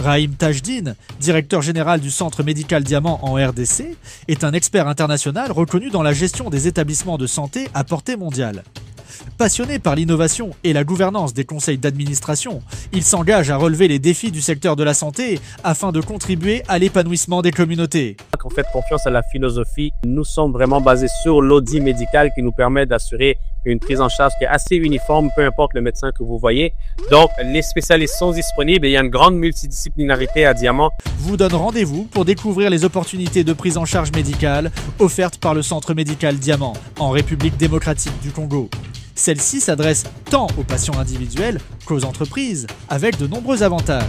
Rahim Tajdine, directeur général du Centre médical Diamant en RDC, est un expert international reconnu dans la gestion des établissements de santé à portée mondiale. Passionné par l'innovation et la gouvernance des conseils d'administration, il s'engage à relever les défis du secteur de la santé afin de contribuer à l'épanouissement des communautés. On fait confiance à la philosophie. Nous sommes vraiment basés sur l'audit médical qui nous permet d'assurer une prise en charge qui est assez uniforme, peu importe le médecin que vous voyez. Donc, les spécialistes sont disponibles et il y a une grande multidisciplinarité à Diamant. Vous donne rendez-vous pour découvrir les opportunités de prise en charge médicale offertes par le Centre médical Diamant en République démocratique du Congo. Celle-ci s'adresse tant aux patients individuels qu'aux entreprises, avec de nombreux avantages.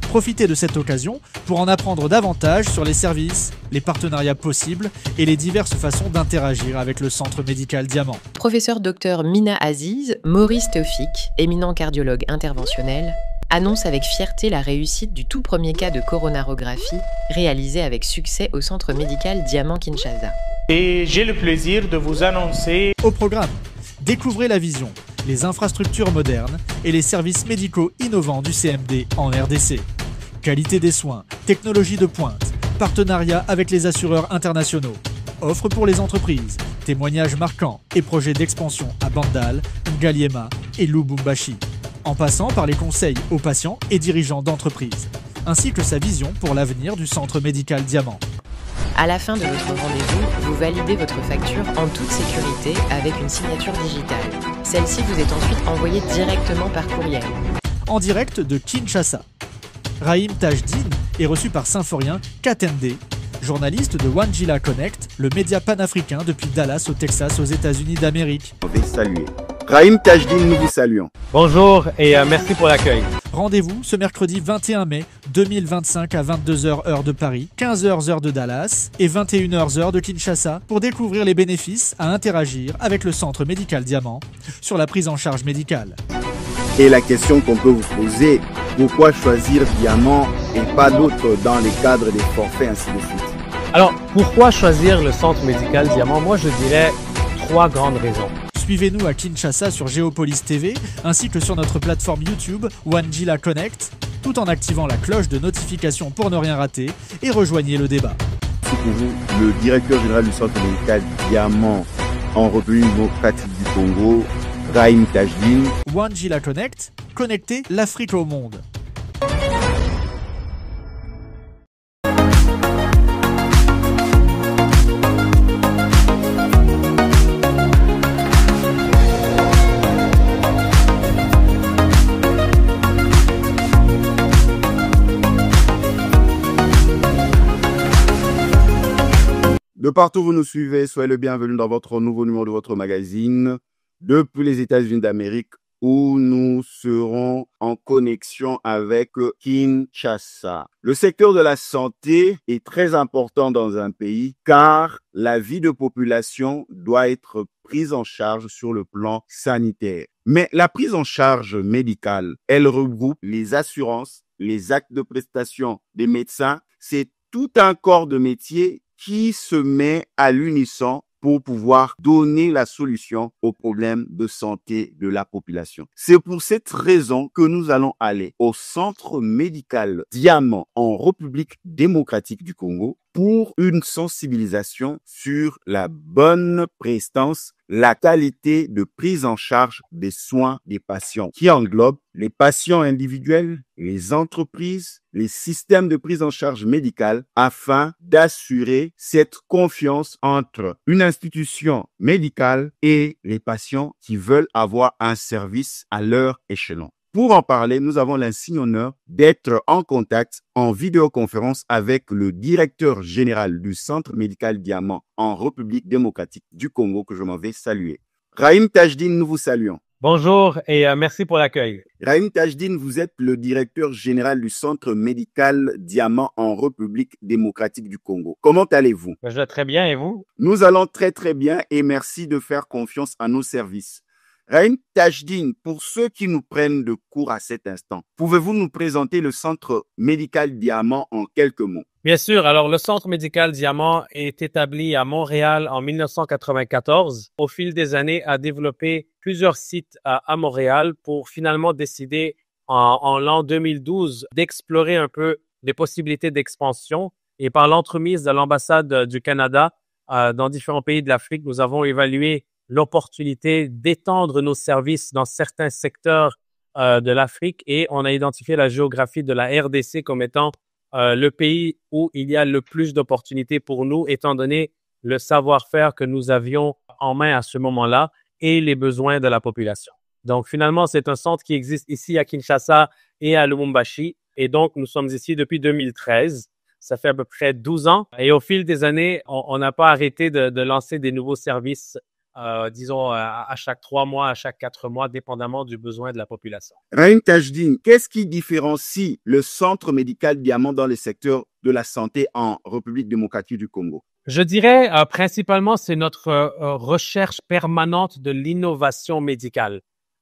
Profitez de cette occasion pour en apprendre davantage sur les services, les partenariats possibles et les diverses façons d'interagir avec le Centre médical Diamant. Professeur Dr Mina Aziz, Maurice Théophik, éminent cardiologue interventionnel, annonce avec fierté la réussite du tout premier cas de coronarographie réalisé avec succès au Centre médical Diamant Kinshasa. Et j'ai le plaisir de vous annoncer... Au programme, découvrez la vision, les infrastructures modernes et les services médicaux innovants du CMD en RDC. Qualité des soins, technologie de pointe, partenariat avec les assureurs internationaux, offres pour les entreprises, témoignages marquants et projets d'expansion à Bandal, Ngaliema et Lubumbashi, en passant par les conseils aux patients et dirigeants d'entreprises, ainsi que sa vision pour l'avenir du Centre médical Diamant. À la fin de votre rendez-vous, vous validez votre facture en toute sécurité avec une signature digitale. Celle-ci vous est ensuite envoyée directement par courriel. En direct de Kinshasa, Rahim Tajdine est reçu par Symphorien Katende, journaliste de Wanjila Connect, le média panafricain depuis Dallas au Texas aux États-Unis d'Amérique. On va saluer. Rahim Tajdine, nous vous saluons. Bonjour et merci pour l'accueil. Rendez-vous ce mercredi 21 mai 2025 à 22h heure de Paris, 15h heure de Dallas et 21h heure de Kinshasa pour découvrir les bénéfices à interagir avec le Centre médical Diamant sur la prise en charge médicale. Et la question qu'on peut vous poser, pourquoi choisir Diamant et pas d'autres dans les cadres des forfaits ainsi de suite? Alors, pourquoi choisir le Centre médical Diamant? Moi, je dirais 3 grandes raisons. Suivez-nous à Kinshasa sur Géopolis TV ainsi que sur notre plateforme YouTube Wanjila Connect, tout en activant la cloche de notification pour ne rien rater et rejoignez le débat. C'est pour vous, le directeur général du Centre médical Diamant en République démocratique du Congo, Rahim Tajdine. Wanjila Connect, connectez l'Afrique au monde. De partout où vous nous suivez, soyez le bienvenu dans votre nouveau numéro de votre magazine depuis les États-Unis d'Amérique où nous serons en connexion avec Kinshasa. Le secteur de la santé est très important dans un pays car la vie de population doit être prise en charge sur le plan sanitaire. Mais la prise en charge médicale, elle regroupe les assurances, les actes de prestation des médecins. C'est tout un corps de métier qui se met à l'unisson pour pouvoir donner la solution aux problèmes de santé de la population. C'est pour cette raison que nous allons aller au Centre médical Diamant en République démocratique du Congo pour une sensibilisation sur la bonne prestance, la qualité de prise en charge des soins des patients qui englobe les patients individuels, les entreprises, les systèmes de prise en charge médicale afin d'assurer cette confiance entre une institution médicale et les patients qui veulent avoir un service à leur échelon. Pour en parler, nous avons l'insigne honneur d'être en contact en vidéoconférence avec le directeur général du Centre médical Diamant en République démocratique du Congo que je m'en vais saluer. Rahim Tajdine, nous vous saluons. Bonjour et merci pour l'accueil. Rahim Tajdine, vous êtes le directeur général du Centre médical Diamant en République démocratique du Congo. Comment allez-vous? Je vais très bien et vous? Nous allons très très bien et merci de faire confiance à nos services. Rahim Tajdine, pour ceux qui nous prennent de court à cet instant, pouvez-vous nous présenter le Centre médical Diamant en quelques mots? Bien sûr. Alors, le Centre médical Diamant est établi à Montréal en 1994. Au fil des années, a développé plusieurs sites à Montréal pour finalement décider en l'an 2012 d'explorer un peu les possibilités d'expansion. Et par l'entremise de l'ambassade du Canada dans différents pays de l'Afrique, nous avons évalué l'opportunité d'étendre nos services dans certains secteurs de l'Afrique et on a identifié la géographie de la RDC comme étant le pays où il y a le plus d'opportunités pour nous, étant donné le savoir-faire que nous avions en main à ce moment-là et les besoins de la population. Donc, finalement, c'est un centre qui existe ici à Kinshasa et à Lubumbashi. Et donc, nous sommes ici depuis 2013. Ça fait à peu près 12 ans. Et au fil des années, on n'a pas arrêté de lancer des nouveaux services, disons, à chaque 3 mois, à chaque 4 mois, dépendamment du besoin de la population. Rahim Tajdine, qu'est-ce qui différencie le centre médical Diamant dans le secteur de la santé en République démocratique du Congo? Je dirais principalement, c'est notre recherche permanente de l'innovation médicale.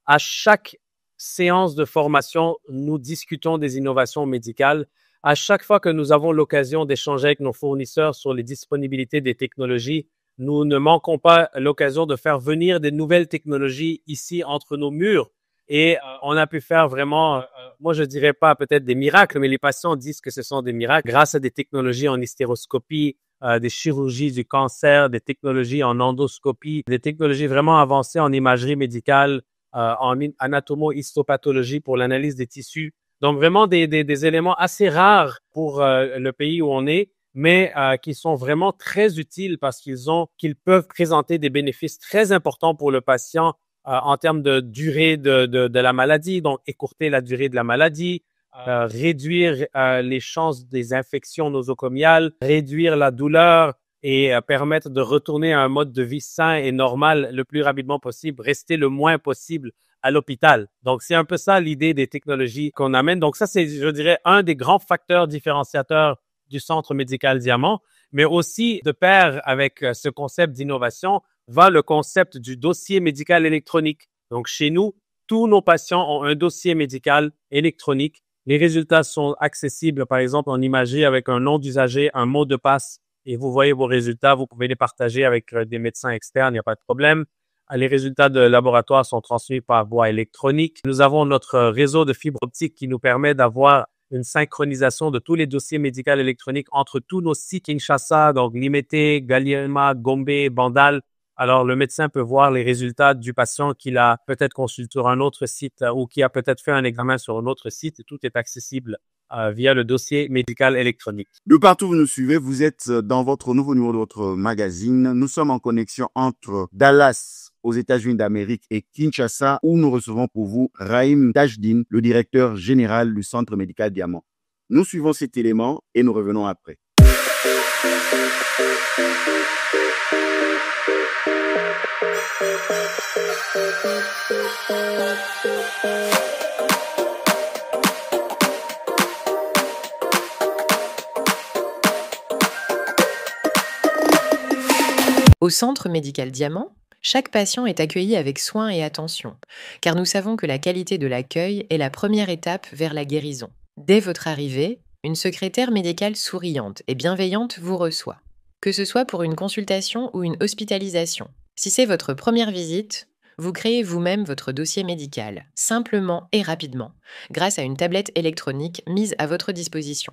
À chaque séance de formation, nous discutons des innovations médicales. À chaque fois que nous avons l'occasion d'échanger avec nos fournisseurs sur les disponibilités des technologies, nous ne manquons pas l'occasion de faire venir des nouvelles technologies ici entre nos murs. Et on a pu faire vraiment, moi je dirais pas peut-être des miracles, mais les patients disent que ce sont des miracles grâce à des technologies en hystéroscopie, des chirurgies du cancer, des technologies en endoscopie, des technologies vraiment avancées en imagerie médicale, en anatomo-histopathologie pour l'analyse des tissus. Donc vraiment des éléments assez rares pour le pays où on est, mais qui sont vraiment très utiles parce qu'ils peuvent présenter des bénéfices très importants pour le patient en termes de durée de la maladie, donc écourter la durée de la maladie, réduire les chances des infections nosocomiales, réduire la douleur et permettre de retourner à un mode de vie sain et normal le plus rapidement possible, rester le moins possible à l'hôpital. Donc, c'est un peu ça l'idée des technologies qu'on amène. Donc, ça, c'est, je dirais, un des grands facteurs différenciateurs du Centre médical Diamant, mais aussi de pair avec ce concept d'innovation va le concept du dossier médical électronique. Donc, chez nous, tous nos patients ont un dossier médical électronique. Les résultats sont accessibles, par exemple, en imagerie avec un nom d'usager, un mot de passe, et vous voyez vos résultats. Vous pouvez les partager avec des médecins externes, il n'y a pas de problème. Les résultats de laboratoire sont transmis par voie électronique. Nous avons notre réseau de fibre optique qui nous permet d'avoir une synchronisation de tous les dossiers médicaux électroniques entre tous nos sites Kinshasa, donc Limete, Galliema, Gombe, Bandal. Alors, le médecin peut voir les résultats du patient qu'il a peut-être consulté sur un autre site ou qui a peut-être fait un examen sur un autre site. Et tout est accessible via le dossier médical électronique. De partout où vous nous suivez, vous êtes dans votre nouveau numéro de votre magazine. Nous sommes en connexion entre Dallas, aux États-Unis d'Amérique, et Kinshasa, où nous recevons pour vous Rahim Tajdine, le directeur général du Centre médical Diamant. Nous suivons cet élément et nous revenons après. Au Centre médical Diamant, chaque patient est accueilli avec soin et attention, car nous savons que la qualité de l'accueil est la première étape vers la guérison. Dès votre arrivée, une secrétaire médicale souriante et bienveillante vous reçoit, que ce soit pour une consultation ou une hospitalisation. Si c'est votre première visite, vous créez vous-même votre dossier médical, simplement et rapidement, grâce à une tablette électronique mise à votre disposition.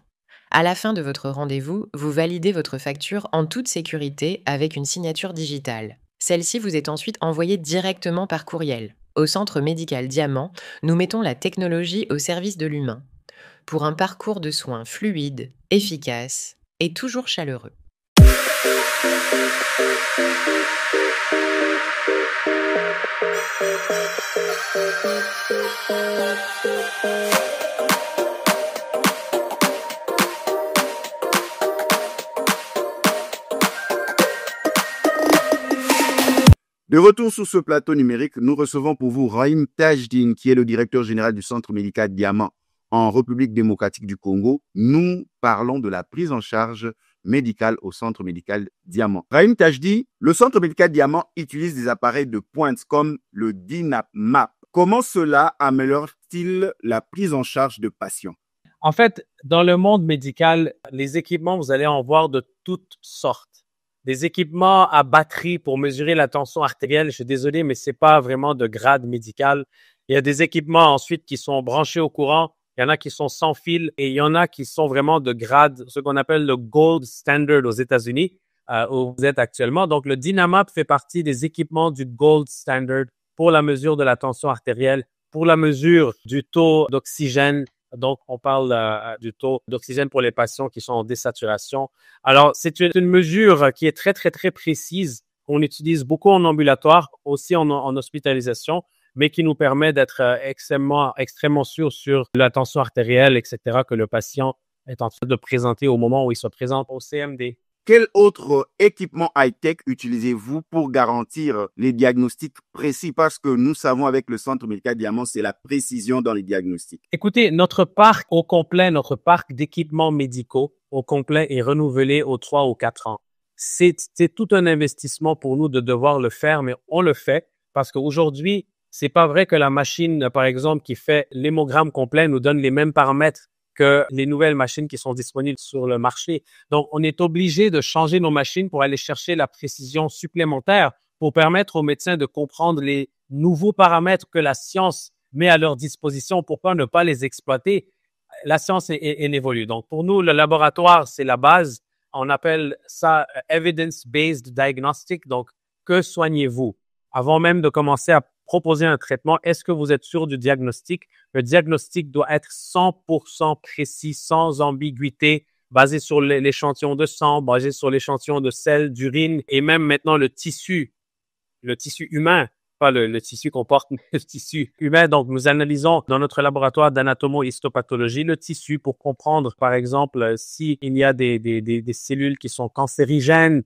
À la fin de votre rendez-vous, vous validez votre facture en toute sécurité avec une signature digitale. Celle-ci vous est ensuite envoyée directement par courriel. Au Centre médical Diamant, nous mettons la technologie au service de l'humain, pour un parcours de soins fluide, efficace et toujours chaleureux. De retour sur ce plateau numérique, nous recevons pour vous Rahim Tajdine, qui est le directeur général du Centre médical Diamant en République démocratique du Congo. Nous parlons de la prise en charge médicale au Centre médical Diamant. Rahim Tajdine, le Centre médical Diamant utilise des appareils de pointe comme le DynapMap. Comment cela améliore-t-il la prise en charge de patients? En fait, dans le monde médical, les équipements, vous allez en voir de toutes sortes. Des équipements à batterie pour mesurer la tension artérielle, je suis désolé, mais c'est pas vraiment de grade médical. Il y a des équipements ensuite qui sont branchés au courant. Il y en a qui sont sans fil et il y en a qui sont vraiment de grade, ce qu'on appelle le gold standard aux États-Unis, où vous êtes actuellement. Donc, le Dynamap fait partie des équipements du gold standard pour la mesure de la tension artérielle, pour la mesure du taux d'oxygène. Donc, on parle du taux d'oxygène pour les patients qui sont en désaturation. Alors, c'est une mesure qui est très, très, très précise. On utilise beaucoup en ambulatoire, aussi en hospitalisation, mais qui nous permet d'être extrêmement sûr sur la tension artérielle, etc., que le patient est en train de présenter au moment où il se présente au CMD. Quel autre équipement high-tech utilisez-vous pour garantir les diagnostics précis? Parce que nous savons avec le Centre médical Diamant, c'est la précision dans les diagnostics. Écoutez, notre parc au complet, notre parc d'équipements médicaux au complet est renouvelé aux 3 ou 4 ans. C'est tout un investissement pour nous de devoir le faire, mais on le fait parce qu'aujourd'hui, c'est pas vrai que la machine, par exemple, qui fait l'hémogramme complet nous donne les mêmes paramètres que les nouvelles machines qui sont disponibles sur le marché. Donc, on est obligé de changer nos machines pour aller chercher la précision supplémentaire pour permettre aux médecins de comprendre les nouveaux paramètres que la science met à leur disposition. Pourquoi ne pas les exploiter? La science évolue. Donc, pour nous, le laboratoire, c'est la base. On appelle ça evidence-based diagnostic. Donc, que soignez-vous? Avant même de commencer à proposer un traitement, est-ce que vous êtes sûr du diagnostic? Le diagnostic doit être 100% précis, sans ambiguïté, basé sur l'échantillon de sang, basé sur l'échantillon de sel, d'urine et même maintenant le tissu humain, pas le tissu qu'on porte, mais le tissu humain. Donc, nous analysons dans notre laboratoire d'anatomo-histopathologie le tissu pour comprendre, par exemple, s'il y a des cellules qui sont cancérigènes.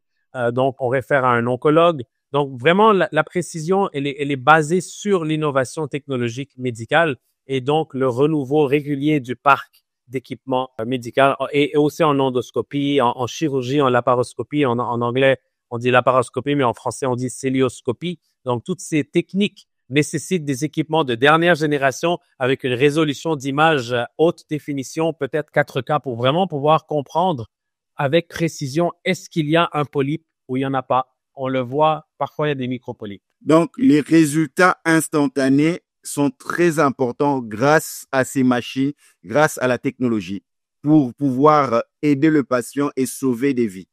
Donc, on réfère à un oncologue. Donc, vraiment, la précision, elle est basée sur l'innovation technologique médicale et donc le renouveau régulier du parc d'équipements médicaux et aussi en endoscopie, en chirurgie, en laparoscopie. En anglais, on dit laparoscopie, mais en français, on dit célioscopie. Donc, toutes ces techniques nécessitent des équipements de dernière génération avec une résolution d'image haute définition, peut-être 4K, pour vraiment pouvoir comprendre avec précision est-ce qu'il y a un polype ou il n'y en a pas. On le voit, parfois il y a des micropolypes. Donc, les résultats instantanés sont très importants grâce à ces machines, grâce à la technologie, pour pouvoir aider le patient et sauver des vies.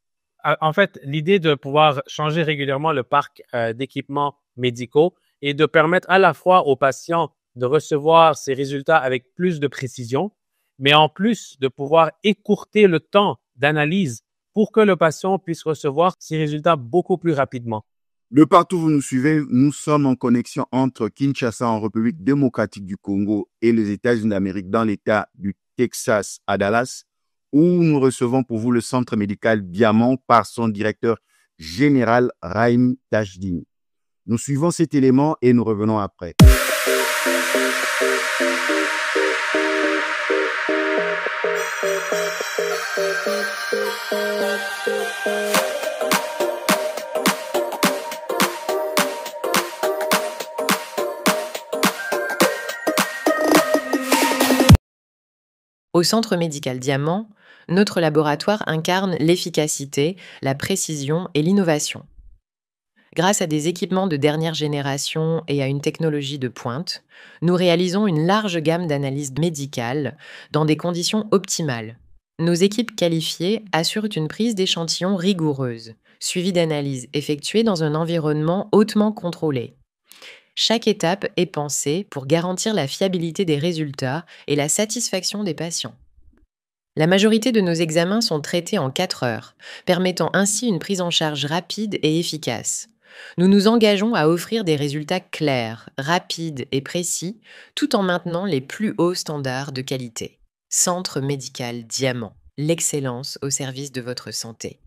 En fait, l'idée de pouvoir changer régulièrement le parc d'équipements médicaux et de permettre à la fois aux patients de recevoir ces résultats avec plus de précision, mais en plus de pouvoir écourter le temps d'analyse pour que le patient puisse recevoir ces résultats beaucoup plus rapidement. De partout où vous nous suivez, nous sommes en connexion entre Kinshasa en République démocratique du Congo et les États-Unis d'Amérique dans l'État du Texas à Dallas, où nous recevons pour vous le Centre médical Diamant par son directeur général Rahim Tajdine. Nous suivons cet élément et nous revenons après. Au Centre médical Diamant, notre laboratoire incarne l'efficacité, la précision et l'innovation. Grâce à des équipements de dernière génération et à une technologie de pointe, nous réalisons une large gamme d'analyses médicales dans des conditions optimales. Nos équipes qualifiées assurent une prise d'échantillons rigoureuse, suivie d'analyses effectuées dans un environnement hautement contrôlé. Chaque étape est pensée pour garantir la fiabilité des résultats et la satisfaction des patients. La majorité de nos examens sont traités en 4 heures, permettant ainsi une prise en charge rapide et efficace. Nous nous engageons à offrir des résultats clairs, rapides et précis, tout en maintenant les plus hauts standards de qualité. Centre médical Diamant, l'excellence au service de votre santé.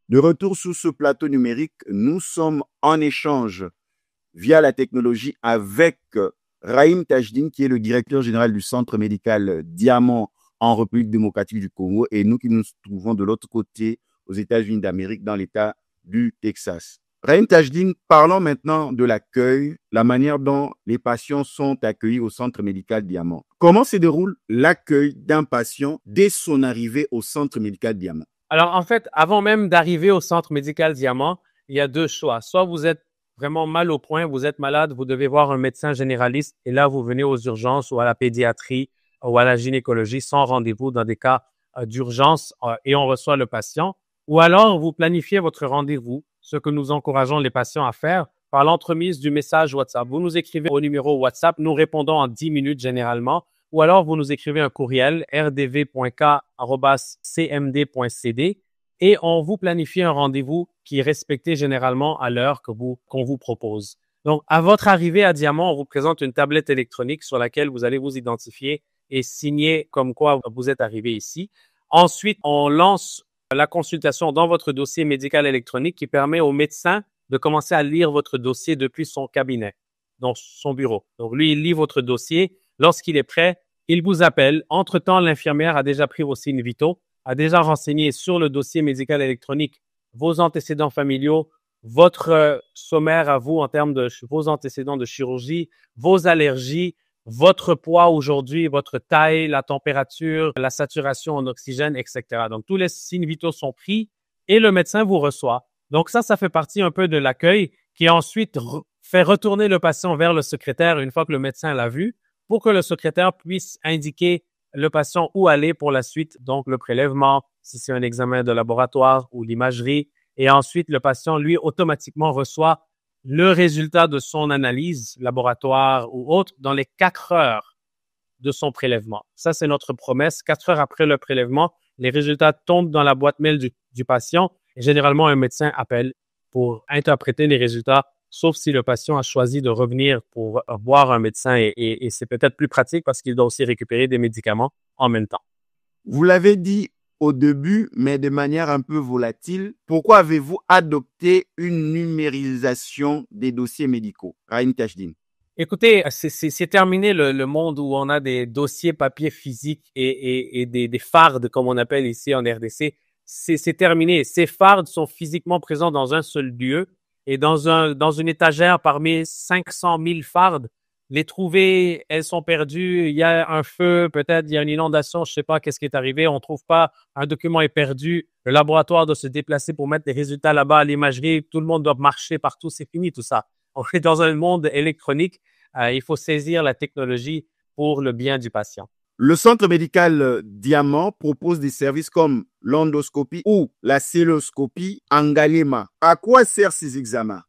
De retour sur ce plateau numérique, nous sommes en échange via la technologie avec Rahim Tajdine, qui est le directeur général du Centre médical Diamant en République démocratique du Congo, et nous qui nous trouvons de l'autre côté aux États-Unis d'Amérique, dans l'État du Texas. Rahim Tajdine, parlons maintenant de l'accueil, la manière dont les patients sont accueillis au centre médical Diamant. Comment se déroule l'accueil d'un patient dès son arrivée au centre médical Diamant? Alors, en fait, avant même d'arriver au centre médical Diamant, il y a deux choix. Soit vous êtes vraiment mal au point, vous êtes malade, vous devez voir un médecin généraliste et là, vous venez aux urgences ou à la pédiatrie ou à la gynécologie sans rendez-vous dans des cas d'urgence et on reçoit le patient. Ou alors, vous planifiez votre rendez-vous, ce que nous encourageons les patients à faire par l'entremise du message WhatsApp. Vous nous écrivez au numéro WhatsApp, nous répondons en 10 minutes généralement, ou alors vous nous écrivez un courriel rdv.k@cmd.cd et on vous planifie un rendez-vous qui est respecté généralement à l'heure qu'on vous propose. Donc, à votre arrivée à Diamant, on vous présente une tablette électronique sur laquelle vous allez vous identifier et signer comme quoi vous êtes arrivé ici. Ensuite, on lance la consultation dans votre dossier médical électronique qui permet au médecin de commencer à lire votre dossier depuis son cabinet, donc son bureau. Donc, lui, il lit votre dossier. Lorsqu'il est prêt, il vous appelle. Entre-temps, l'infirmière a déjà pris vos signes vitaux, a déjà renseigné sur le dossier médical électronique vos antécédents familiaux, votre sommaire à vous en termes de vos antécédents de chirurgie, vos allergies, votre poids aujourd'hui, votre taille, la température, la saturation en oxygène, etc. Donc, tous les signes vitaux sont pris et le médecin vous reçoit. Donc, ça fait partie un peu de l'accueil qui ensuite fait retourner le patient vers le secrétaire une fois que le médecin l'a vu pour que le secrétaire puisse indiquer le patient où aller pour la suite. Donc, le prélèvement, si c'est un examen de laboratoire ou l'imagerie. Et ensuite, le patient, lui, automatiquement reçoit le résultat de son analyse, laboratoire ou autre, dans les 4 heures de son prélèvement. Ça, c'est notre promesse. 4 heures après le prélèvement, les résultats tombent dans la boîte mail du patient et généralement, un médecin appelle pour interpréter les résultats, sauf si le patient a choisi de revenir pour voir un médecin et c'est peut-être plus pratique parce qu'il doit aussi récupérer des médicaments en même temps. Vous l'avez dit au début, mais de manière un peu volatile. Pourquoi avez-vous adopté une numérisation des dossiers médicaux? Rahim Tajdine. Écoutez, c'est terminé le monde où on a des dossiers papier physiques et des fardes, comme on appelle ici en RDC. C'est terminé. Ces fardes sont physiquement présents dans un seul lieu et dans une étagère parmi 500 000 fardes. Les trouver, elles sont perdues, il y a un feu, peut-être il y a une inondation, je sais pas qu'est-ce qui est arrivé, on trouve pas, un document est perdu, le laboratoire doit se déplacer pour mettre les résultats là-bas à l'imagerie, tout le monde doit marcher partout, c'est fini tout ça. On est dans un monde électronique, il faut saisir la technologie pour le bien du patient. Le centre médical Diamant propose des services comme l'endoscopie ou la célioscopie en Galema. À quoi servent ces examens?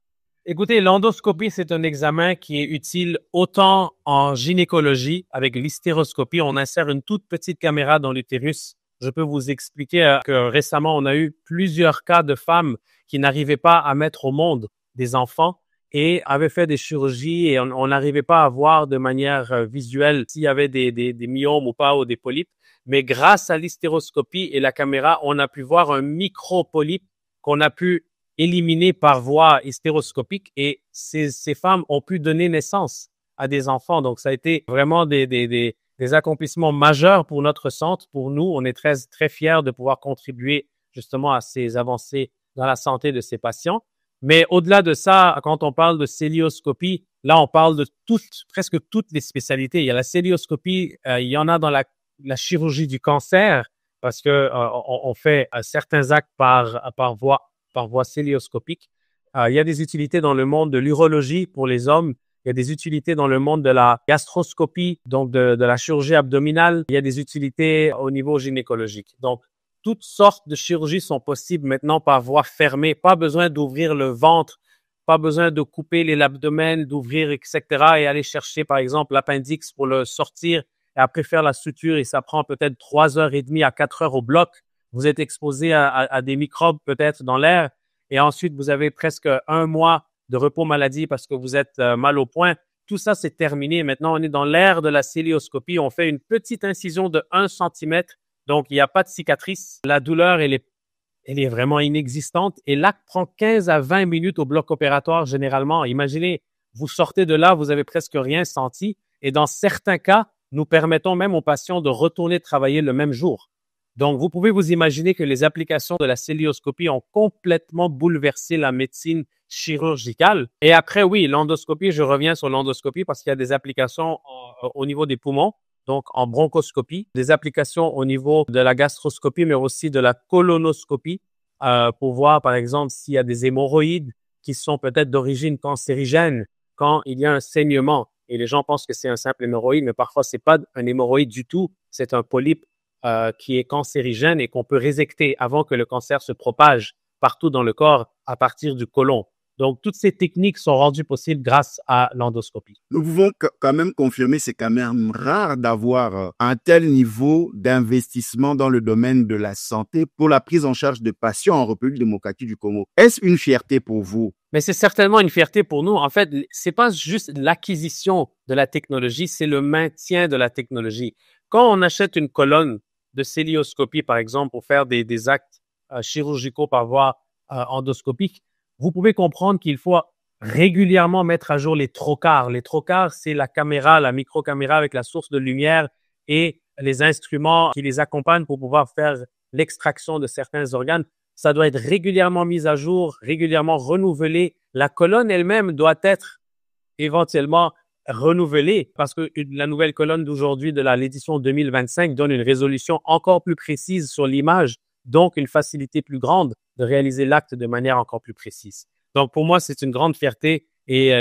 Écoutez, l'endoscopie, c'est un examen qui est utile autant en gynécologie. Avec l'hystéroscopie, on insère une toute petite caméra dans l'utérus. Je peux vous expliquer que récemment, on a eu plusieurs cas de femmes qui n'arrivaient pas à mettre au monde des enfants et avaient fait des chirurgies et on n'arrivait pas à voir de manière visuelle s'il y avait des myomes ou pas ou des polypes. Mais grâce à l'hystéroscopie et la caméra, on a pu voir un micro-polype qu'on a pu éliminés par voie hystéroscopique et ces femmes ont pu donner naissance à des enfants. Donc, ça a été vraiment des accomplissements majeurs pour notre centre. Pour nous, on est très, très fiers de pouvoir contribuer justement à ces avancées dans la santé de ces patients. Mais au-delà de ça, quand on parle de célioscopie, là, on parle de presque toutes les spécialités. Il y a la célioscopie, il y en a dans la chirurgie du cancer parce que on fait certains actes par voie célioscopique. Il y a des utilités dans le monde de l'urologie pour les hommes. Il y a des utilités dans le monde de la gastroscopie, donc de la chirurgie abdominale. Il y a des utilités au niveau gynécologique. Donc, toutes sortes de chirurgies sont possibles maintenant par voie fermée. Pas besoin d'ouvrir le ventre, pas besoin de couper l'abdomen, d'ouvrir, etc. et aller chercher, par exemple, l'appendix pour le sortir et après faire la suture. Et ça prend peut-être 3h30 à 4 heures au bloc. Vous êtes exposé à des microbes peut-être dans l'air et ensuite vous avez presque 1 mois de repos maladie parce que vous êtes mal au point. Tout ça, c'est terminé. Maintenant, on est dans l'ère de la célioscopie. On fait une petite incision de 1 cm, donc il n'y a pas de cicatrice. La douleur, elle est vraiment inexistante et l'acte prend 15 à 20 minutes au bloc opératoire généralement. Imaginez, vous sortez de là, vous avez presque rien senti et dans certains cas, nous permettons même aux patients de retourner travailler le même jour. Donc, vous pouvez vous imaginer que les applications de la célioscopie ont complètement bouleversé la médecine chirurgicale. Et après, oui, l'endoscopie, je reviens sur l'endoscopie parce qu'il y a des applications au niveau des poumons, donc en bronchoscopie, des applications au niveau de la gastroscopie, mais aussi de la colonoscopie pour voir, par exemple, s'il y a des hémorroïdes qui sont peut-être d'origine cancérigène quand il y a un saignement. Et les gens pensent que c'est un simple hémorroïde, mais parfois, c'est pas un hémorroïde du tout. C'est un polype qui est cancérigène et qu'on peut résecter avant que le cancer se propage partout dans le corps à partir du côlon. Donc, toutes ces techniques sont rendues possibles grâce à l'endoscopie. Nous pouvons quand même confirmer, c'est quand même rare d'avoir un tel niveau d'investissement dans le domaine de la santé pour la prise en charge de patients en République démocratique du Congo. Est-ce une fierté pour vous? Mais c'est certainement une fierté pour nous. En fait, c'est pas juste l'acquisition de la technologie, c'est le maintien de la technologie. Quand on achète une colonne de célioscopie, par exemple, pour faire des actes chirurgicaux par voie endoscopique, vous pouvez comprendre qu'il faut régulièrement mettre à jour les trocars. Les trocars, c'est la caméra, la microcaméra avec la source de lumière et les instruments qui les accompagnent pour pouvoir faire l'extraction de certains organes. Ça doit être régulièrement mis à jour, régulièrement renouvelé. La colonne elle-même doit être éventuellement renouvelée parce que la nouvelle colonne d'aujourd'hui de l'édition 2025 donne une résolution encore plus précise sur l'image, donc une facilité plus grande de réaliser l'acte de manière encore plus précise. Donc, pour moi, c'est une grande fierté et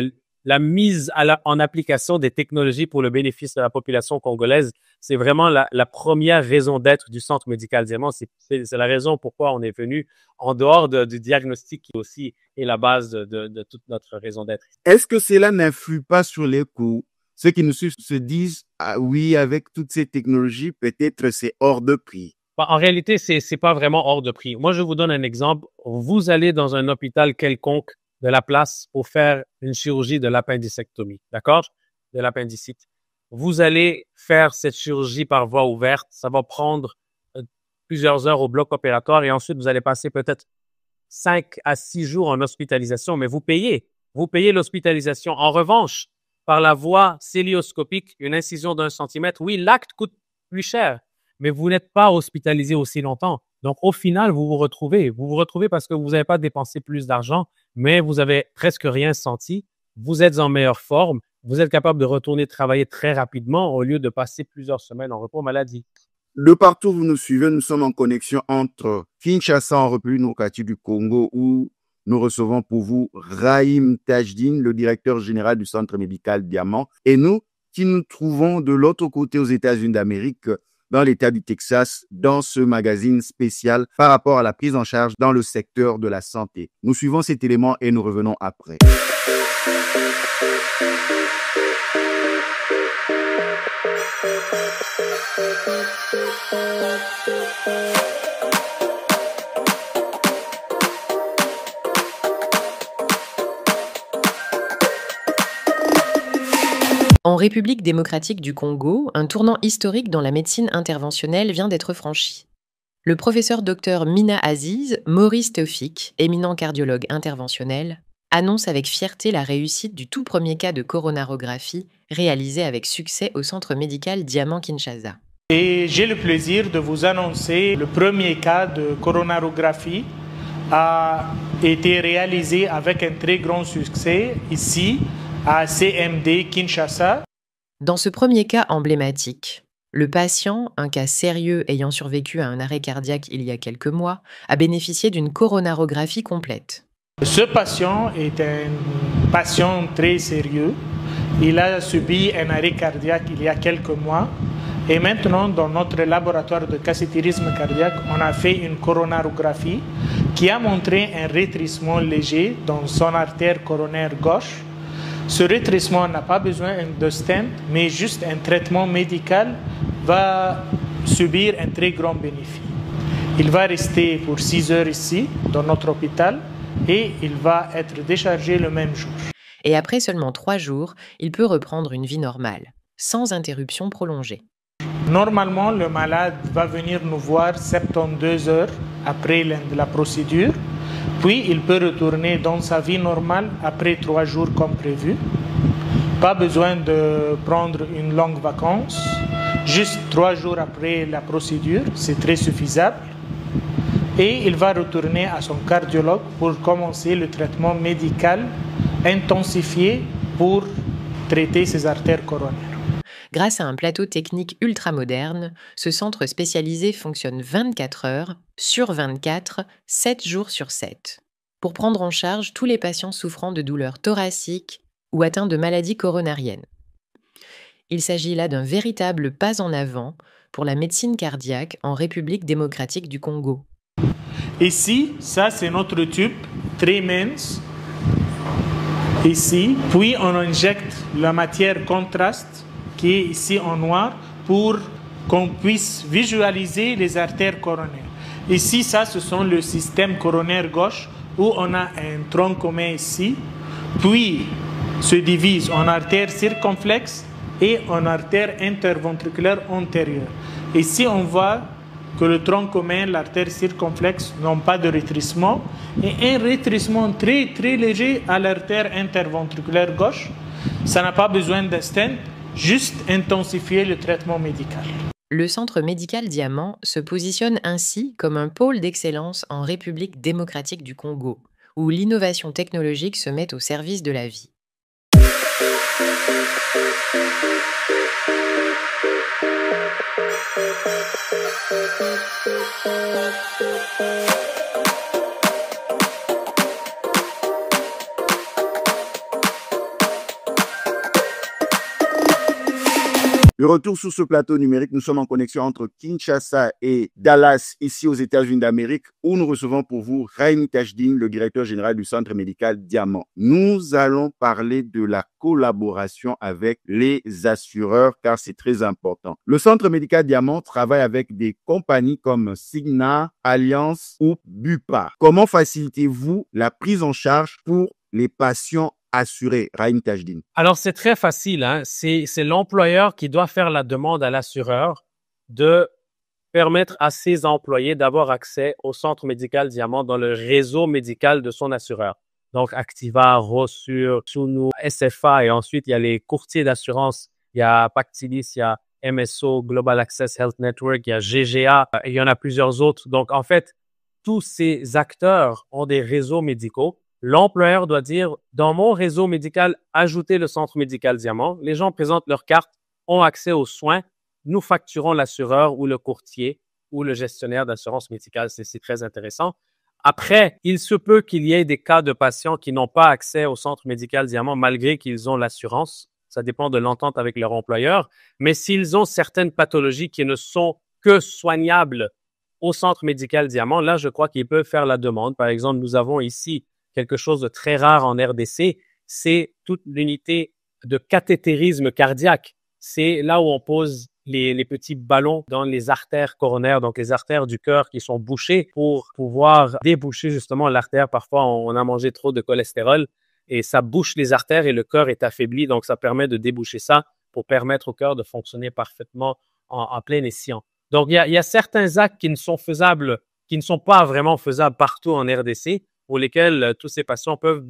la mise en application des technologies pour le bénéfice de la population congolaise, c'est vraiment la première raison d'être du Centre médical Diamant. C'est la raison pourquoi on est venu en dehors du diagnostic qui aussi est la base de toute notre raison d'être. Est-ce que cela n'influe pas sur les coûts? Ceux qui nous suivent se disent, ah oui, avec toutes ces technologies, peut-être c'est hors de prix. En réalité, c'est pas vraiment hors de prix. Moi, je vous donne un exemple. Vous allez dans un hôpital quelconque de la place pour faire une chirurgie de l'appendicectomie, d'accord? De l'appendicite. Vous allez faire cette chirurgie par voie ouverte. Ça va prendre plusieurs heures au bloc opératoire et ensuite, vous allez passer peut-être 5 à 6 jours en hospitalisation, mais vous payez. Vous payez l'hospitalisation. En revanche, par la voie célioscopique, une incision d'1 centimètre, oui, l'acte coûte plus cher, mais vous n'êtes pas hospitalisé aussi longtemps. Donc, au final, vous vous retrouvez. Vous vous retrouvez parce que vous n'avez pas dépensé plus d'argent, mais vous avez presque rien senti. Vous êtes en meilleure forme. Vous êtes capable de retourner travailler très rapidement au lieu de passer plusieurs semaines en repos maladie. De partout où vous nous suivez, nous sommes en connexion entre Kinshasa en République démocratique du Congo où nous recevons pour vous Rahim Tajdine, le directeur général du Centre médical Diamant, et nous qui nous trouvons de l'autre côté aux États-Unis d'Amérique, dans l'État du Texas, dans ce magazine spécial par rapport à la prise en charge dans le secteur de la santé. Nous suivons cet élément et nous revenons après. En République démocratique du Congo, un tournant historique dans la médecine interventionnelle vient d'être franchi. Le professeur Dr Mina Aziz, Maurice Théophik, éminent cardiologue interventionnel, annonce avec fierté la réussite du tout premier cas de coronarographie réalisé avec succès au Centre médical Diamant Kinshasa. Et j'ai le plaisir de vous annoncer le premier cas de coronarographie a été réalisé avec un très grand succès ici à CMD Kinshasa. Dans ce premier cas emblématique, le patient, un cas sérieux ayant survécu à un arrêt cardiaque il y a quelques mois, a bénéficié d'une coronarographie complète. Ce patient est un patient très sérieux. Il a subi un arrêt cardiaque il y a quelques mois. Et maintenant, dans notre laboratoire de catétérisme cardiaque, on a fait une coronarographie qui a montré un rétrécissement léger dans son artère coronaire gauche. Ce rétrécissement n'a pas besoin de stent, mais juste un traitement médical va subir un très grand bénéfice. Il va rester pour 6 heures ici, dans notre hôpital, et il va être déchargé le même jour. Et après seulement 3 jours, il peut reprendre une vie normale, sans interruption prolongée. Normalement, le malade va venir nous voir 72 heures après la procédure. Puis, il peut retourner dans sa vie normale après 3 jours comme prévu. Pas besoin de prendre une longue vacance. juste 3 jours après la procédure, c'est très suffisable. Et il va retourner à son cardiologue pour commencer le traitement médical intensifié pour traiter ses artères coronaires. Grâce à un plateau technique ultramoderne, ce centre spécialisé fonctionne 24 heures sur 24, 7 jours sur 7, pour prendre en charge tous les patients souffrant de douleurs thoraciques ou atteints de maladies coronariennes. Il s'agit là d'un véritable pas en avant pour la médecine cardiaque en République démocratique du Congo. Ici, ça c'est notre tube très mince. Ici, puis on injecte la matière contraste qui est ici en noir pour qu'on puisse visualiser les artères coronaires. Ici, ça, ce sont le système coronaire gauche où on a un tronc commun ici, puis se divise en artère circonflexe et en artère interventriculaire antérieure. Ici, on voit que le tronc commun, l'artère circonflexe, n'ont pas de rétrécissement et un rétrécissement très très léger à l'artère interventriculaire gauche. Ça n'a pas besoin de stent, juste intensifier le traitement médical. Le Centre médical Diamant se positionne ainsi comme un pôle d'excellence en République démocratique du Congo, où l'innovation technologique se met au service de la vie. De retour sur ce plateau numérique, nous sommes en connexion entre Kinshasa et Dallas, ici aux États-Unis d'Amérique, où nous recevons pour vous Raimi Tajdine, le directeur général du Centre médical Diamant. Nous allons parler de la collaboration avec les assureurs, car c'est très important. Le Centre médical Diamant travaille avec des compagnies comme Cigna, Alliance ou Bupa. Comment facilitez-vous la prise en charge pour les patients assuré, Raimi Tajdine? Alors, c'est très facile, hein. C'est l'employeur qui doit faire la demande à l'assureur de permettre à ses employés d'avoir accès au Centre médical Diamant dans le réseau médical de son assureur. Donc, Activa, Rossure, Sunu, SFA, et ensuite, il y a les courtiers d'assurance. Il y a Pactilis, il y a MSO, Global Access Health Network, il y a GGA, et il y en a plusieurs autres. Donc, en fait, tous ces acteurs ont des réseaux médicaux. L'employeur doit dire, dans mon réseau médical, ajoutez le Centre médical Diamant. Les gens présentent leur carte, ont accès aux soins. Nous facturons l'assureur ou le courtier ou le gestionnaire d'assurance médicale. C'est très intéressant. Après, il se peut qu'il y ait des cas de patients qui n'ont pas accès au Centre médical Diamant malgré qu'ils ont l'assurance. Ça dépend de l'entente avec leur employeur. Mais s'ils ont certaines pathologies qui ne sont que soignables au Centre médical Diamant, là, je crois qu'ils peuvent faire la demande. Par exemple, nous avons ici quelque chose de très rare en RDC, c'est toute l'unité de cathétérisme cardiaque. C'est là où on pose les petits ballons dans les artères coronaires, donc les artères du cœur qui sont bouchées pour pouvoir déboucher justement l'artère. Parfois, on a mangé trop de cholestérol et ça bouche les artères et le cœur est affaibli, donc ça permet de déboucher ça pour permettre au cœur de fonctionner parfaitement en plein escient. Donc, il y a certains actes qui ne sont faisables, qui ne sont pas vraiment faisables partout en RDC, pour lesquels tous ces patients peuvent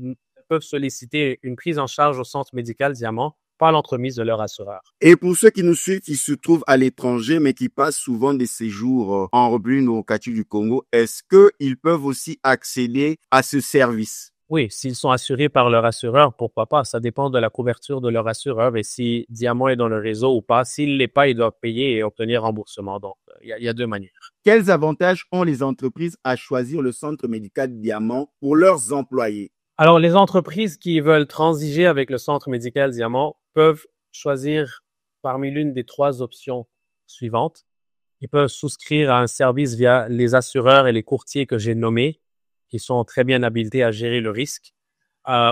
solliciter une prise en charge au Centre médical Diamant par l'entremise de leur assureur. Et pour ceux qui nous suivent, qui se trouvent à l'étranger, mais qui passent souvent des séjours en République démocratique du Congo, est-ce qu'ils peuvent aussi accéder à ce service? Oui, s'ils sont assurés par leur assureur, pourquoi pas? Ça dépend de la couverture de leur assureur et si Diamant est dans le réseau ou pas. S'il ne l'est pas, ils doivent payer et obtenir remboursement. Donc, il y a deux manières. Quels avantages ont les entreprises à choisir le Centre médical Diamant pour leurs employés? Alors, les entreprises qui veulent transiger avec le Centre médical Diamant peuvent choisir parmi l'une des 3 options suivantes. Ils peuvent souscrire à un service via les assureurs et les courtiers que j'ai nommés, qui sont très bien habilités à gérer le risque.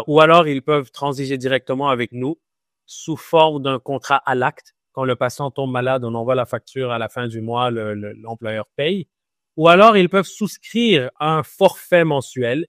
Ou alors, ils peuvent transiger directement avec nous sous forme d'un contrat à l'acte. Quand le patient tombe malade, on envoie la facture à la fin du mois, l'employeur paye. Ou alors, ils peuvent souscrire à un forfait mensuel.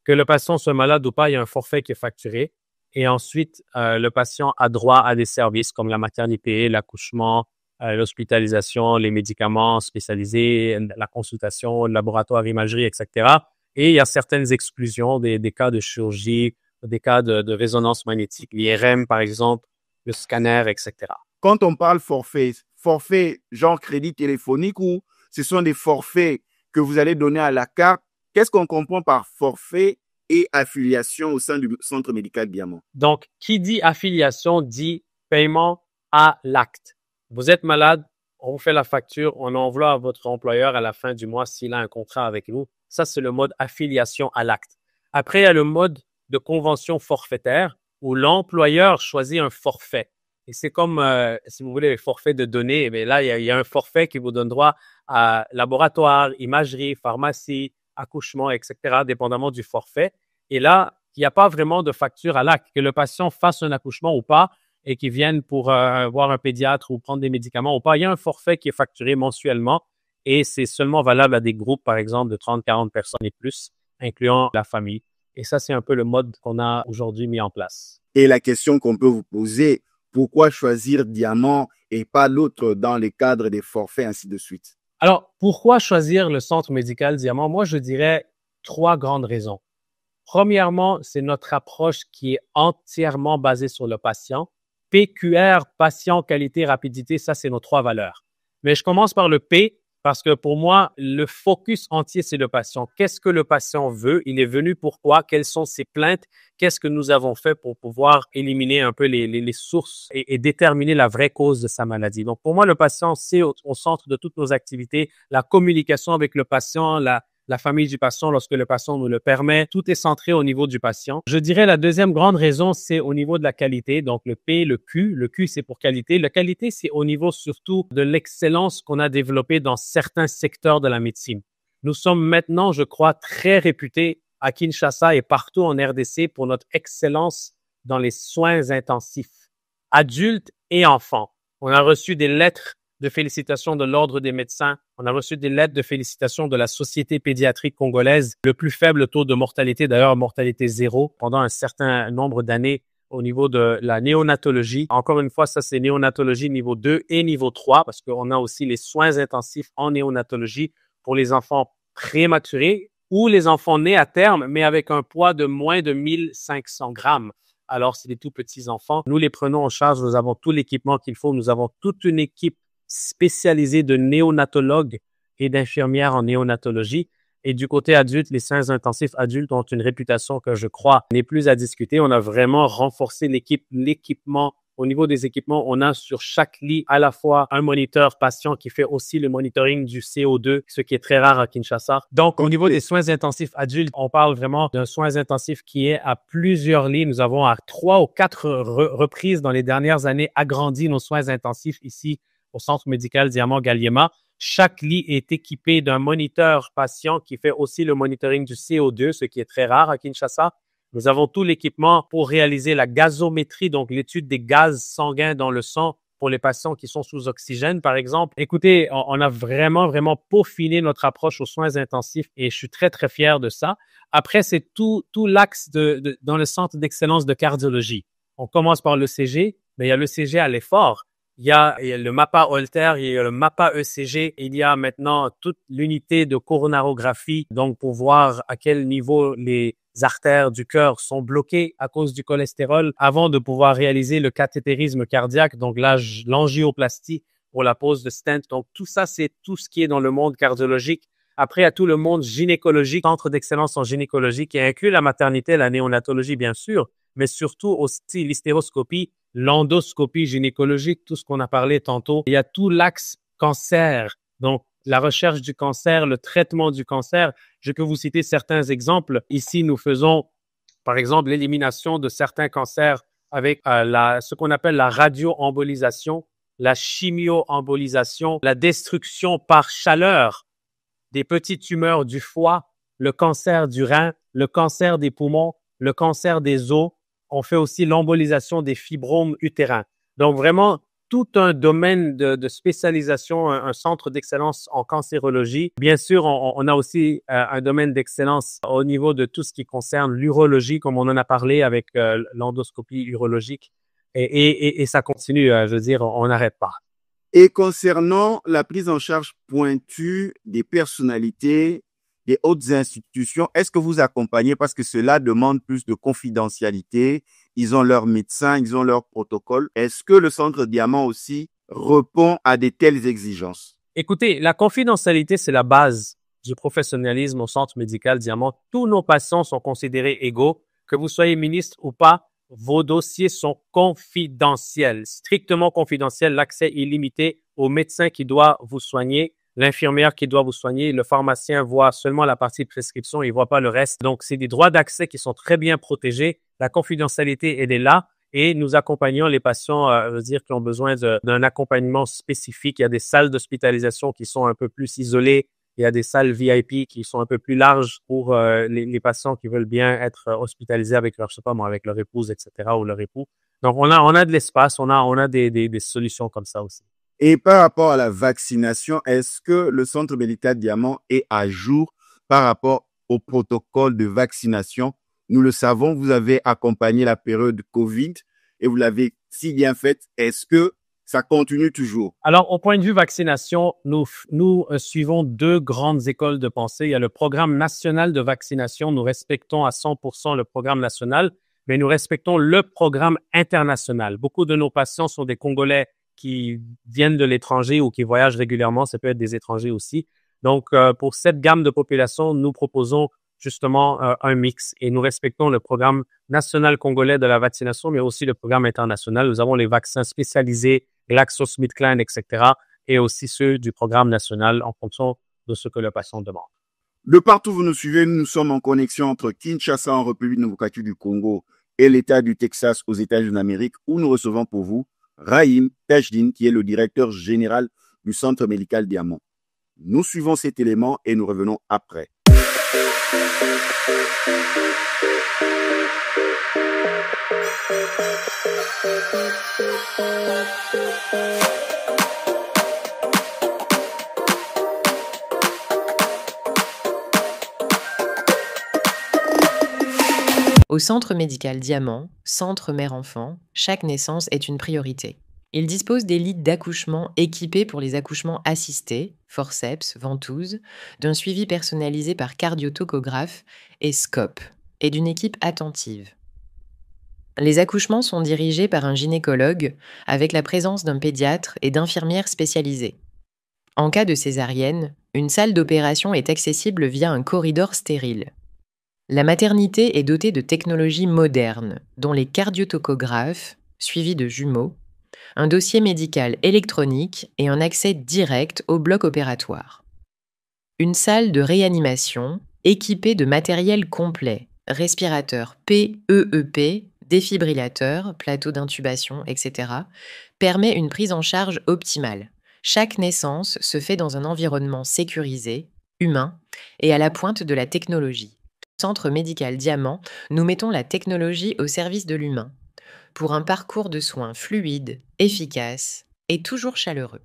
Que le patient soit malade ou pas, il y a un forfait qui est facturé. Et ensuite, le patient a droit à des services comme la maternité, l'accouchement, l'hospitalisation, les médicaments spécialisés, la consultation, le laboratoire, imagerie, etc. Et il y a certaines exclusions des cas de chirurgie, des cas de résonance magnétique, l'IRM par exemple, le scanner, etc. Quand on parle forfait, forfaits genre crédit téléphonique ou ce sont des forfaits que vous allez donner à la carte? Qu'est-ce qu'on comprend par forfait et affiliation au sein du centre médical Diamant? Donc, qui dit affiliation dit paiement à l'acte. Vous êtes malade, on vous fait la facture, on envoie à votre employeur à la fin du mois s'il a un contrat avec nous. Ça, c'est le mode affiliation à l'acte. Après, il y a le mode de convention forfaitaire où l'employeur choisit un forfait. Et c'est comme, si vous voulez, le forfait de données. Mais là, il y a un forfait qui vous donne droit à laboratoire, imagerie, pharmacie, accouchement, etc., dépendamment du forfait. Et là, il n'y a pas vraiment de facture à l'acte. Que le patient fasse un accouchement ou pas et qu'il vienne pour voir un pédiatre ou prendre des médicaments ou pas, il y a un forfait qui est facturé mensuellement et c'est seulement valable à des groupes, par exemple, de 30-40 personnes et plus, incluant la famille. Et ça, c'est un peu le mode qu'on a aujourd'hui mis en place. Et la question qu'on peut vous poser, pourquoi choisir Diamant et pas l'autre dans les cadres des forfaits, ainsi de suite? Alors, pourquoi choisir le centre médical Diamant? Moi, je dirais 3 grandes raisons. Premièrement, c'est notre approche qui est entièrement basée sur le patient. PQR, patient, qualité, rapidité, ça, c'est nos 3 valeurs. Mais je commence par le P parce que pour moi, le focus entier, c'est le patient. Qu'est-ce que le patient veut? Il est venu pourquoi? Quelles sont ses plaintes? Qu'est-ce que nous avons fait pour pouvoir éliminer un peu les sources et déterminer la vraie cause de sa maladie? Donc, pour moi, le patient, c'est au centre de toutes nos activités. La communication avec le patient, la famille du patient lorsque le patient nous le permet. Tout est centré au niveau du patient. Je dirais la deuxième grande raison, c'est au niveau de la qualité. Donc, le P, le Q. Le Q, c'est pour qualité. La qualité, c'est au niveau surtout de l'excellence qu'on a développée dans certains secteurs de la médecine. Nous sommes maintenant, je crois, très réputés à Kinshasa et partout en RDC pour notre excellence dans les soins intensifs, adultes et enfants. On a reçu des lettres de félicitations de l'Ordre des médecins. On a reçu des lettres de félicitations de la Société pédiatrique congolaise. Le plus faible taux de mortalité, d'ailleurs, mortalité 0 pendant un certain nombre d'années au niveau de la néonatologie. Encore une fois, ça, c'est néonatologie niveau 2 et niveau 3 parce qu'on a aussi les soins intensifs en néonatologie pour les enfants prématurés ou les enfants nés à terme, mais avec un poids de moins de 1500 grammes. Alors, c'est des tout petits enfants. Nous les prenons en charge. Nous avons tout l'équipement qu'il faut. Nous avons toute une équipe spécialisés de néonatologues et d'infirmières en néonatologie. Et du côté adulte, les soins intensifs adultes ont une réputation que je crois n'est plus à discuter. On a vraiment renforcé l'équipement. Au niveau des équipements, on a sur chaque lit à la fois un moniteur patient qui fait aussi le monitoring du CO2, ce qui est très rare à Kinshasa. Donc, au niveau des soins intensifs adultes, on parle vraiment d'un soins intensifs qui est à plusieurs lits. Nous avons à 3 ou 4 reprises dans les dernières années agrandi nos soins intensifs ici au centre médical Diamant Galliema. Chaque lit est équipé d'un moniteur patient qui fait aussi le monitoring du CO2, ce qui est très rare à Kinshasa. Nous avons tout l'équipement pour réaliser la gazométrie, donc l'étude des gaz sanguins dans le sang pour les patients qui sont sous oxygène, par exemple. Écoutez, on a vraiment peaufiné notre approche aux soins intensifs et je suis très, très fier de ça. Après, c'est tout l'axe dans le centre d'excellence de cardiologie. On commence par l'ECG, mais il y a l'ECG à l'effort. Il y a le MAPA Holter, il y a le MAPA ECG. Il y a maintenant toute l'unité de coronarographie, donc pour voir à quel niveau les artères du cœur sont bloquées à cause du cholestérol avant de pouvoir réaliser le cathétérisme cardiaque, donc l'angioplastie pour la pose de stent. Donc tout ça, c'est tout ce qui est dans le monde cardiologique. Après, il y a tout le monde gynécologique, centre d'excellence en gynécologie qui inclut la maternité, la néonatologie, bien sûr, mais surtout aussi l'hystéroscopie, l'endoscopie gynécologique, tout ce qu'on a parlé tantôt. Il y a tout l'axe cancer, donc la recherche du cancer, le traitement du cancer. Je peux vous citer certains exemples. Ici, nous faisons, par exemple, l'élimination de certains cancers avec ce qu'on appelle la radioembolisation, la chimioembolisation, la destruction par chaleur des petites tumeurs du foie, le cancer du rein, le cancer des poumons, le cancer des os. On fait aussi l'embolisation des fibromes utérins. Donc, vraiment, tout un domaine de spécialisation, un centre d'excellence en cancérologie. Bien sûr, on a aussi un domaine d'excellence au niveau de tout ce qui concerne l'urologie, comme on en a parlé avec l'endoscopie urologique. Et ça continue, je veux dire, on n'arrête pas. Et concernant la prise en charge pointue des personnalités des hautes institutions, est-ce que vous accompagnez parce que cela demande plus de confidentialité? Ils ont leurs médecins, ils ont leurs protocoles. Est-ce que le centre Diamant aussi répond à de telles exigences? Écoutez, la confidentialité, c'est la base du professionnalisme au Centre médical Diamant. Tous nos patients sont considérés égaux. Que vous soyez ministre ou pas, vos dossiers sont confidentiels, strictement confidentiels. L'accès est limité au médecin qui doit vous soigner, l'infirmière qui doit vous soigner. Le pharmacien voit seulement la partie prescription, il voit pas le reste. Donc, c'est des droits d'accès qui sont très bien protégés. La confidentialité, elle est là. Et nous accompagnons les patients, qui ont besoin d'un accompagnement spécifique. Il y a des salles d'hospitalisation qui sont un peu plus isolées. Il y a des salles VIP qui sont un peu plus larges pour les patients qui veulent bien être hospitalisés avec leur, je sais pas moi, avec leur épouse, etc., ou leur époux. Donc, on a de l'espace, on a des solutions comme ça aussi. Et par rapport à la vaccination, est-ce que le Centre médical Diamant est à jour par rapport au protocole de vaccination? Nous le savons, vous avez accompagné la période Covid et vous l'avez si bien fait. Est-ce que ça continue toujours? Alors, au point de vue vaccination, nous suivons deux grandes écoles de pensée. Il y a le programme national de vaccination. Nous respectons à 100% le programme national, mais nous respectons le programme international. Beaucoup de nos patients sont des Congolais qui viennent de l'étranger ou qui voyagent régulièrement. Ça peut être des étrangers aussi. Donc, pour cette gamme de population, nous proposons justement un mix et nous respectons le programme national congolais de la vaccination, mais aussi le programme international. Nous avons les vaccins spécialisés, GlaxoSmithKline, etc., et aussi ceux du programme national en fonction de ce que le patient demande. De partout où vous nous suivez, nous sommes en connexion entre Kinshasa en République démocratique du Congo et l'État du Texas aux États-Unis d'Amérique, où nous recevons pour vous Rahim Tajdine, qui est le directeur général du Centre médical Diamant. Nous suivons cet élément et nous revenons après. Au Centre médical Diamant, centre mère-enfant, chaque naissance est une priorité. Il dispose des lits d'accouchement équipés pour les accouchements assistés, forceps, ventouses, d'un suivi personnalisé par cardiotocographe et scope, et d'une équipe attentive. Les accouchements sont dirigés par un gynécologue avec la présence d'un pédiatre et d'infirmières spécialisées. En cas de césarienne, une salle d'opération est accessible via un corridor stérile. La maternité est dotée de technologies modernes, dont les cardiotocographes, suivis de jumeaux, un dossier médical électronique et un accès direct au bloc opératoire. Une salle de réanimation équipée de matériel complet, respirateur PEEP, défibrillateur, plateau d'intubation, etc., permet une prise en charge optimale. Chaque naissance se fait dans un environnement sécurisé, humain et à la pointe de la technologie. Au Centre médical Diamant, nous mettons la technologie au service de l'humain pour un parcours de soins fluide, efficace et toujours chaleureux.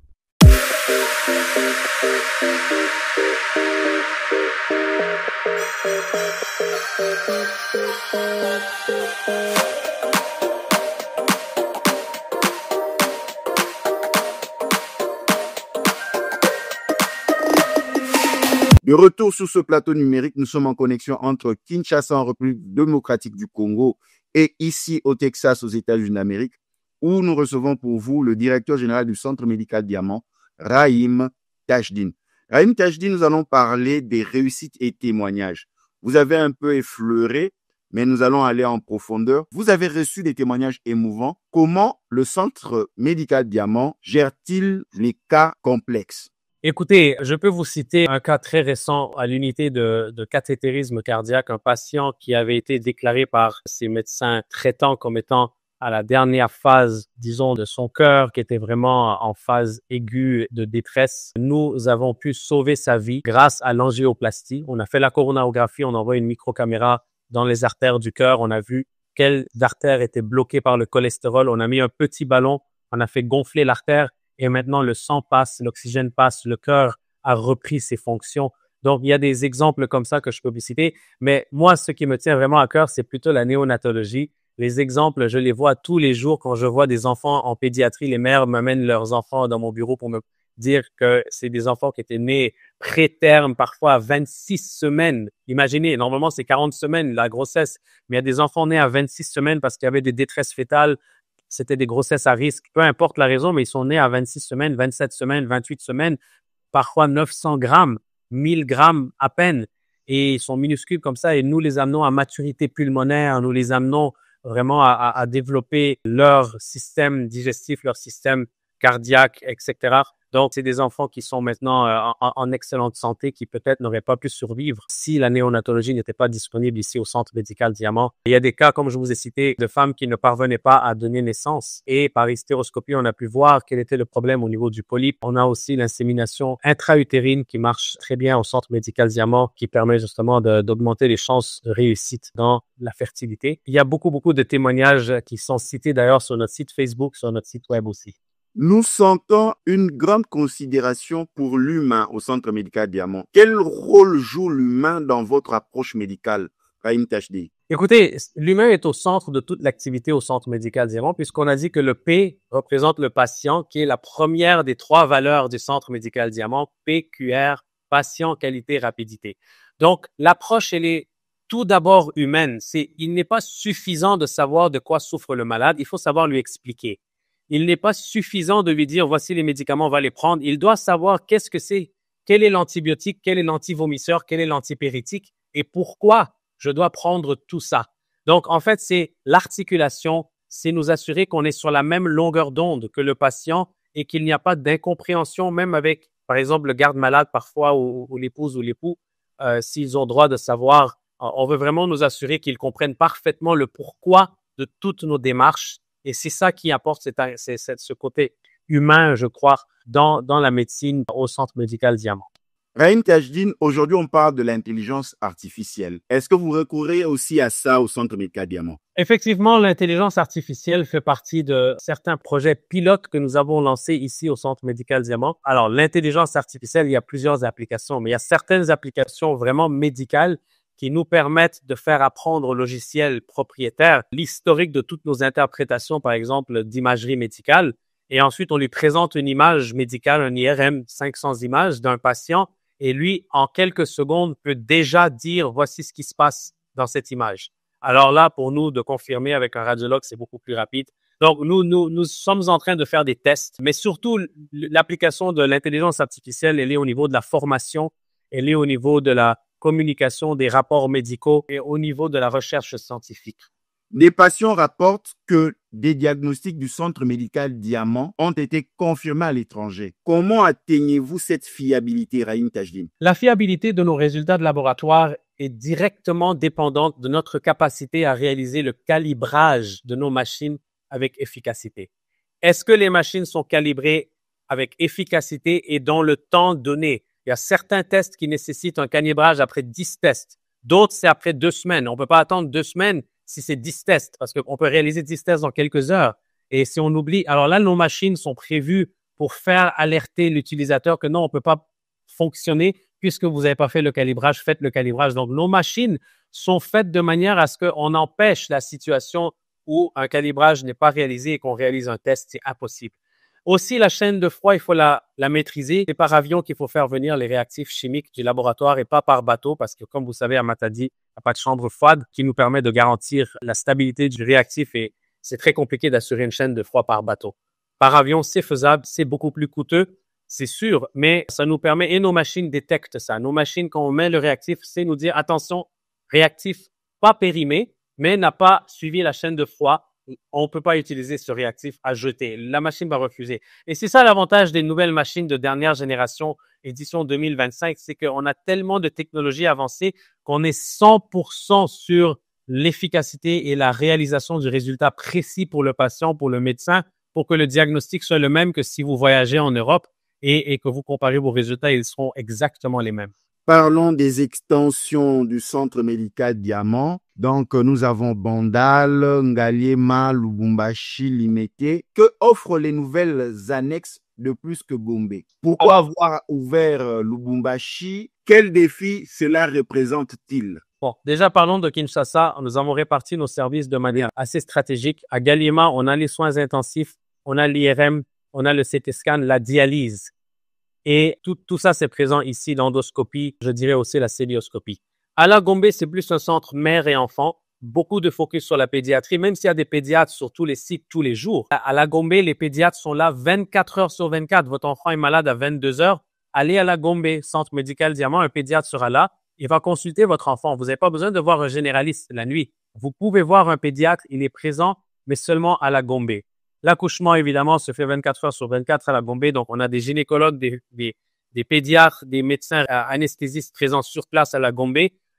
De retour sur ce plateau numérique, nous sommes en connexion entre Kinshasa en République démocratique du Congo et ici au Texas aux États-Unis d'Amérique, où nous recevons pour vous le directeur général du Centre médical Diamant, Rahim Tajdine. Rahim Tajdine, nous allons parler des réussites et témoignages. Vous avez un peu effleuré, mais nous allons aller en profondeur. Vous avez reçu des témoignages émouvants. Comment le Centre médical Diamant gère-t-il les cas complexes? Écoutez, je peux vous citer un cas très récent à l'unité de cathétérisme cardiaque, un patient qui avait été déclaré par ses médecins traitants comme étant à la dernière phase, disons, de son cœur, qui était vraiment en phase aiguë de détresse. Nous avons pu sauver sa vie grâce à l'angioplastie. On a fait la coronarographie, on envoie une microcaméra dans les artères du cœur. On a vu quelles artères étaient bloquées par le cholestérol. On a mis un petit ballon, on a fait gonfler l'artère. Et maintenant, le sang passe, l'oxygène passe, le cœur a repris ses fonctions. Donc, il y a des exemples comme ça que je peux vous citer. Mais moi, ce qui me tient vraiment à cœur, c'est plutôt la néonatologie. Les exemples, je les vois tous les jours quand je vois des enfants en pédiatrie. Les mères m'amènent leurs enfants dans mon bureau pour me dire que c'est des enfants qui étaient nés préterme, parfois à 26 semaines. Imaginez, normalement, c'est 40 semaines, la grossesse. Mais il y a des enfants nés à 26 semaines parce qu'il y avait des détresses fétales c'était des grossesses à risque. Peu importe la raison, mais ils sont nés à 26 semaines, 27 semaines, 28 semaines, parfois 900 grammes, 1000 grammes à peine. Et ils sont minuscules comme ça et nous les amenons à maturité pulmonaire, nous les amenons vraiment à développer leur système digestif, leur système cardiaque, etc. Donc, c'est des enfants qui sont maintenant en excellente santé, qui peut-être n'auraient pas pu survivre si la néonatologie n'était pas disponible ici au Centre médical Diamant. Il y a des cas, comme je vous ai cité, de femmes qui ne parvenaient pas à donner naissance. Et par hystéroscopie, on a pu voir quel était le problème au niveau du polype. On a aussi l'insémination intra-utérine qui marche très bien au Centre médical Diamant, qui permet justement d'augmenter les chances de réussite dans la fertilité. Il y a beaucoup de témoignages qui sont cités d'ailleurs sur notre site Facebook, sur notre site web aussi. Nous sentons une grande considération pour l'humain au Centre médical Diamant. Quel rôle joue l'humain dans votre approche médicale, Rahim Tachdi? Écoutez, l'humain est au centre de toute l'activité au Centre médical Diamant, puisqu'on a dit que le P représente le patient, qui est la première des 3 valeurs du Centre médical Diamant, PQR, patient, qualité, rapidité. Donc, l'approche, elle est tout d'abord humaine. Il n'est pas suffisant de savoir de quoi souffre le malade, il faut savoir lui expliquer. Il n'est pas suffisant de lui dire, voici les médicaments, on va les prendre. Il doit savoir qu'est-ce que c'est, quel est l'antibiotique, quel est l'antivomisseur, quel est l'antipyrétique et pourquoi je dois prendre tout ça. Donc, en fait, c'est l'articulation, c'est nous assurer qu'on est sur la même longueur d'onde que le patient et qu'il n'y a pas d'incompréhension, même avec, par exemple, le garde-malade parfois ou l'épouse ou l'époux, s'ils ont droit de savoir. On veut vraiment nous assurer qu'ils comprennent parfaitement le pourquoi de toutes nos démarches. Et c'est ça qui apporte ce côté humain, je crois, dans la médecine au Centre médical Diamant. Rahim Tachdi, aujourd'hui, on parle de l'intelligence artificielle. Est-ce que vous recourez aussi à ça au Centre médical Diamant? Effectivement, l'intelligence artificielle fait partie de certains projets pilotes que nous avons lancés ici au Centre médical Diamant. Alors, l'intelligence artificielle, il y a plusieurs applications, mais il y a certaines applications vraiment médicales qui nous permettent de faire apprendre au logiciel propriétaire l'historique de toutes nos interprétations, par exemple, d'imagerie médicale. Et ensuite, on lui présente une image médicale, un IRM 500 images d'un patient. Et lui, en quelques secondes, peut déjà dire, voici ce qui se passe dans cette image. Alors là, pour nous, de confirmer avec un radiologue, c'est beaucoup plus rapide. Donc, nous sommes en train de faire des tests, mais surtout, l'application de l'intelligence artificielle, elle est au niveau de la formation, elle est au niveau de la communication des rapports médicaux et au niveau de la recherche scientifique. Des patients rapportent que des diagnostics du Centre médical Diamant ont été confirmés à l'étranger. Comment atteignez-vous cette fiabilité, Rahim Tachdi? La fiabilité de nos résultats de laboratoire est directement dépendante de notre capacité à réaliser le calibrage de nos machines avec efficacité. Est-ce que les machines sont calibrées avec efficacité et dans le temps donné? Il y a certains tests qui nécessitent un calibrage après 10 tests. D'autres, c'est après 2 semaines. On ne peut pas attendre 2 semaines si c'est 10 tests parce qu'on peut réaliser 10 tests en quelques heures. Et si on oublie, alors là, nos machines sont prévues pour faire alerter l'utilisateur que non, on ne peut pas fonctionner puisque vous n'avez pas fait le calibrage, faites le calibrage. Donc, nos machines sont faites de manière à ce qu'on empêche la situation où un calibrage n'est pas réalisé et qu'on réalise un test, c'est impossible. Aussi, la chaîne de froid, il faut la maîtriser. C'est par avion qu'il faut faire venir les réactifs chimiques du laboratoire et pas par bateau parce que, comme vous savez, à Matadi, il n'y a pas de chambre froide qui nous permet de garantir la stabilité du réactif et c'est très compliqué d'assurer une chaîne de froid par bateau. Par avion, c'est faisable, c'est beaucoup plus coûteux, c'est sûr, mais ça nous permet et nos machines détectent ça. Nos machines, quand on met le réactif, c'est nous dire, attention, réactif pas périmé, mais n'a pas suivi la chaîne de froid. On ne peut pas utiliser ce réactif à jeter. La machine va refuser. Et c'est ça l'avantage des nouvelles machines de dernière génération, édition 2025, c'est qu'on a tellement de technologies avancées qu'on est 100% sur l'efficacité et la réalisation du résultat précis pour le patient, pour le médecin, pour que le diagnostic soit le même que si vous voyagez en Europe et que vous comparez vos résultats, ils seront exactement les mêmes. Parlons des extensions du Centre médical Diamant. Donc, nous avons Bandal, Ngaliema, Lubumbashi, Limete. Que offrent les nouvelles annexes de plus que Gombe? Pourquoi avoir ouvert Lubumbashi? Quel défi cela représente-t-il? Bon, déjà parlons de Kinshasa. Nous avons réparti nos services de manière assez stratégique. À Ngaliema, on a les soins intensifs, on a l'IRM, on a le CT scan, la dialyse. Et tout ça, c'est présent ici, l'endoscopie, je dirais aussi la célioscopie. À la Gombe, c'est plus un centre mère et enfant. beaucoup de focus sur la pédiatrie, même s'il y a des pédiatres sur tous les sites tous les jours. À la Gombe, les pédiatres sont là 24 heures sur 24. Votre enfant est malade à 22 heures. Allez à la Gombe, Centre médical Diamant, un pédiatre sera là. Il va consulter votre enfant. Vous n'avez pas besoin de voir un généraliste la nuit. Vous pouvez voir un pédiatre, il est présent, mais seulement à la Gombe. L'accouchement, évidemment, se fait 24 heures sur 24 à la Gombe. Donc, on a des gynécologues, des pédiatres, des médecins anesthésistes présents sur place à la Gombe.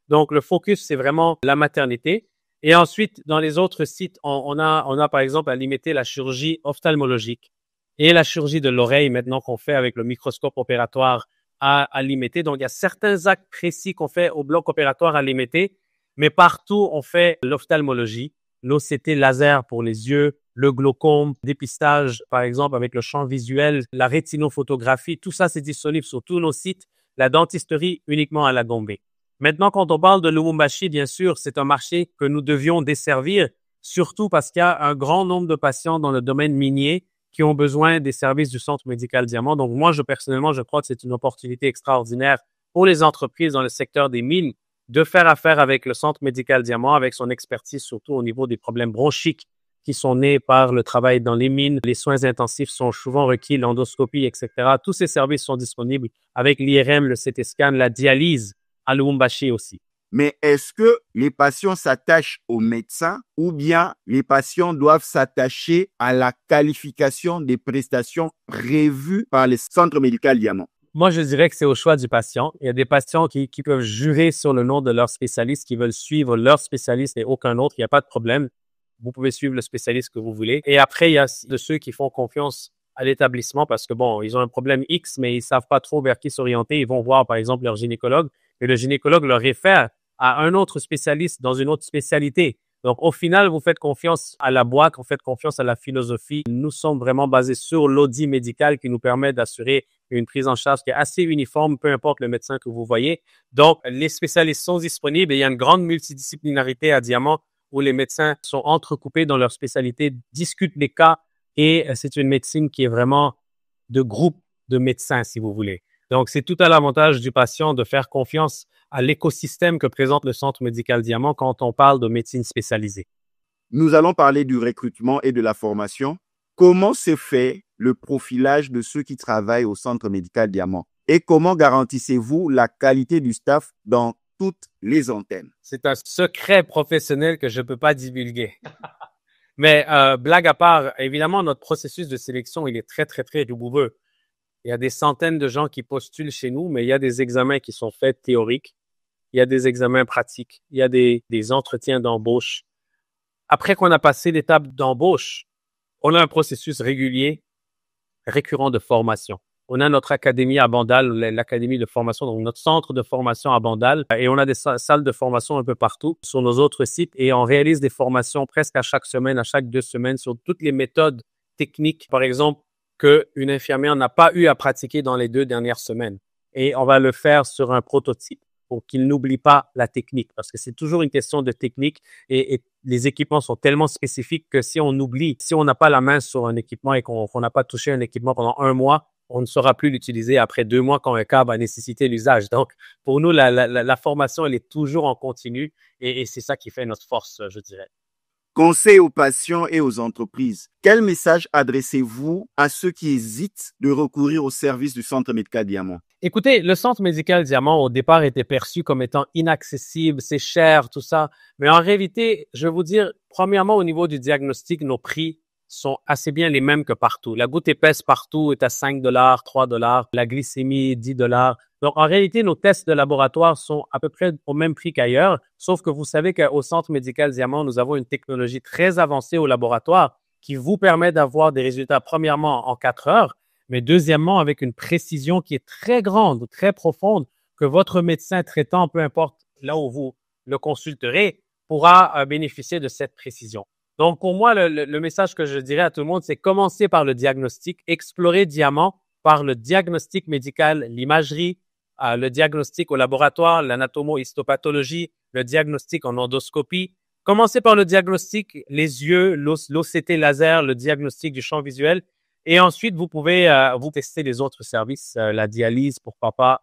Donc, le focus, c'est vraiment la maternité. Et ensuite, dans les autres sites, on a par exemple à limiter la chirurgie ophtalmologique et la chirurgie de l'oreille maintenant qu'on fait avec le microscope opératoire à limiter. Donc, il y a certains actes précis qu'on fait au bloc opératoire à limiter, mais partout, on fait l'ophtalmologie, l'OCT laser pour les yeux, le glaucome, dépistage, par exemple, avec le champ visuel, la rétinophotographie. Tout ça, c'est disponible sur tous nos sites. La dentisterie uniquement à la Gombe. Maintenant, quand on parle de Lubumbashi, bien sûr, c'est un marché que nous devions desservir, surtout parce qu'il y a un grand nombre de patients dans le domaine minier qui ont besoin des services du Centre médical Diamant. Donc, moi, personnellement, je crois que c'est une opportunité extraordinaire pour les entreprises dans le secteur des mines de faire affaire avec le Centre médical Diamant, avec son expertise, surtout au niveau des problèmes bronchiques qui sont nés par le travail dans les mines. Les soins intensifs sont souvent requis, l'endoscopie, etc. Tous ces services sont disponibles avec l'IRM, le CT scan, la dialyse à Lubumbashi aussi. Mais est-ce que les patients s'attachent aux médecins ou bien les patients doivent s'attacher à la qualification des prestations prévues par le Centre médical Diamant? Moi, je dirais que c'est au choix du patient. Il y a des patients qui peuvent jurer sur le nom de leur spécialiste, qui veulent suivre leur spécialiste et aucun autre. Il n'y a pas de problème. Vous pouvez suivre le spécialiste que vous voulez. Et après, il y a de ceux qui font confiance à l'établissement parce que bon, ils ont un problème X, mais ils savent pas trop vers qui s'orienter. Ils vont voir, par exemple, leur gynécologue et le gynécologue leur réfère à un autre spécialiste dans une autre spécialité. Donc, au final, vous faites confiance à la boîte, vous faites confiance à la philosophie. Nous sommes vraiment basés sur l'audit médical qui nous permet d'assurer une prise en charge qui est assez uniforme, peu importe le médecin que vous voyez. Donc, les spécialistes sont disponibles et il y a une grande multidisciplinarité à Diamant où les médecins sont entrecoupés dans leur spécialité, discutent les cas et c'est une médecine qui est vraiment de groupe de médecins, si vous voulez. Donc, c'est tout à l'avantage du patient de faire confiance à l'écosystème que présente le Centre médical Diamant quand on parle de médecine spécialisée. Nous allons parler du recrutement et de la formation. Comment se fait le profilage de ceux qui travaillent au Centre médical Diamant? Et comment garantissez-vous la qualité du staff dans toutes les antennes? C'est un secret professionnel que je ne peux pas divulguer. Mais blague à part, évidemment, notre processus de sélection, il est très, très, très rigoureux. Il y a des centaines de gens qui postulent chez nous, mais il y a des examens qui sont faits théoriques. Il y a des examens pratiques. Il y a des entretiens d'embauche. Après qu'on a passé l'étape d'embauche, on a un processus régulier, récurrent de formation. On a notre académie à Bandal, l'académie de formation, donc notre centre de formation à Bandal, et on a des salles de formation un peu partout sur nos autres sites et on réalise des formations presque à chaque semaine, à chaque 2 semaines sur toutes les méthodes techniques, par exemple, qu'une infirmière n'a pas eu à pratiquer dans les 2 dernières semaines. Et on va le faire sur un prototype pour qu'il n'oublie pas la technique parce que c'est toujours une question de technique et les équipements sont tellement spécifiques que si on oublie, si on n'a pas la main sur un équipement et qu'on n'a pas touché un équipement pendant 1 mois, on ne saura plus l'utiliser après 2 mois quand un cas va nécessiter l'usage. Donc, pour nous, la formation, elle est toujours en continu et c'est ça qui fait notre force, je dirais. Conseil aux patients et aux entreprises. Quel message adressez-vous à ceux qui hésitent de recourir au service du Centre médical Diamant? Écoutez, le Centre médical Diamant, au départ, était perçu comme étant inaccessible, c'est cher, tout ça. Mais en réalité, je vais vous dire, premièrement, au niveau du diagnostic, nos prix sont assez bien les mêmes que partout. La goutte épaisse partout est à 5 $, 3 $, la glycémie 10 $. Donc, en réalité, nos tests de laboratoire sont à peu près au même prix qu'ailleurs, sauf que vous savez qu'au Centre médical Diamant, nous avons une technologie très avancée au laboratoire qui vous permet d'avoir des résultats, premièrement, en 4 heures, mais deuxièmement, avec une précision qui est très grande, très profonde, que votre médecin traitant, peu importe là où vous le consulterez, pourra bénéficier de cette précision. Donc, pour moi, le message que je dirais à tout le monde, c'est commencer par le diagnostic, explorer Diamant par le diagnostic médical, l'imagerie, le diagnostic au laboratoire, l'anatomo-histopathologie, le diagnostic en endoscopie. Commencez par le diagnostic, les yeux, l'OCT laser, le diagnostic du champ visuel. Et ensuite, vous pouvez vous tester les autres services, la dialyse, pourquoi pas,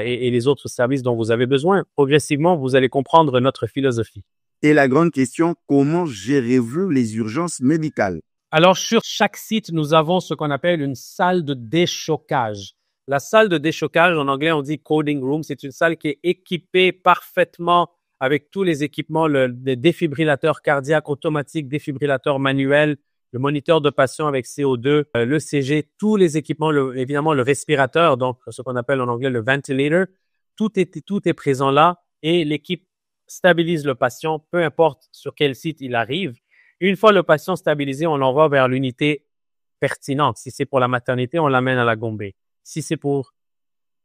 et les autres services dont vous avez besoin. Progressivement, vous allez comprendre notre philosophie. Et la grande question, comment gérez-vous les urgences médicales? Alors, sur chaque site, nous avons ce qu'on appelle une salle de déchocage. La salle de déchocage, en anglais, on dit coding room. C'est une salle qui est équipée parfaitement avec tous les équipements, le défibrillateur cardiaque automatique, défibrillateur manuel, le moniteur de patient avec CO2, le CG, tous les équipements, évidemment le respirateur, donc ce qu'on appelle en anglais le ventilator. Tout est présent là et l'équipe stabilise le patient, peu importe sur quel site il arrive. Une fois le patient stabilisé, on l'envoie vers l'unité pertinente. Si c'est pour la maternité, on l'amène à la Gombe. Si c'est pour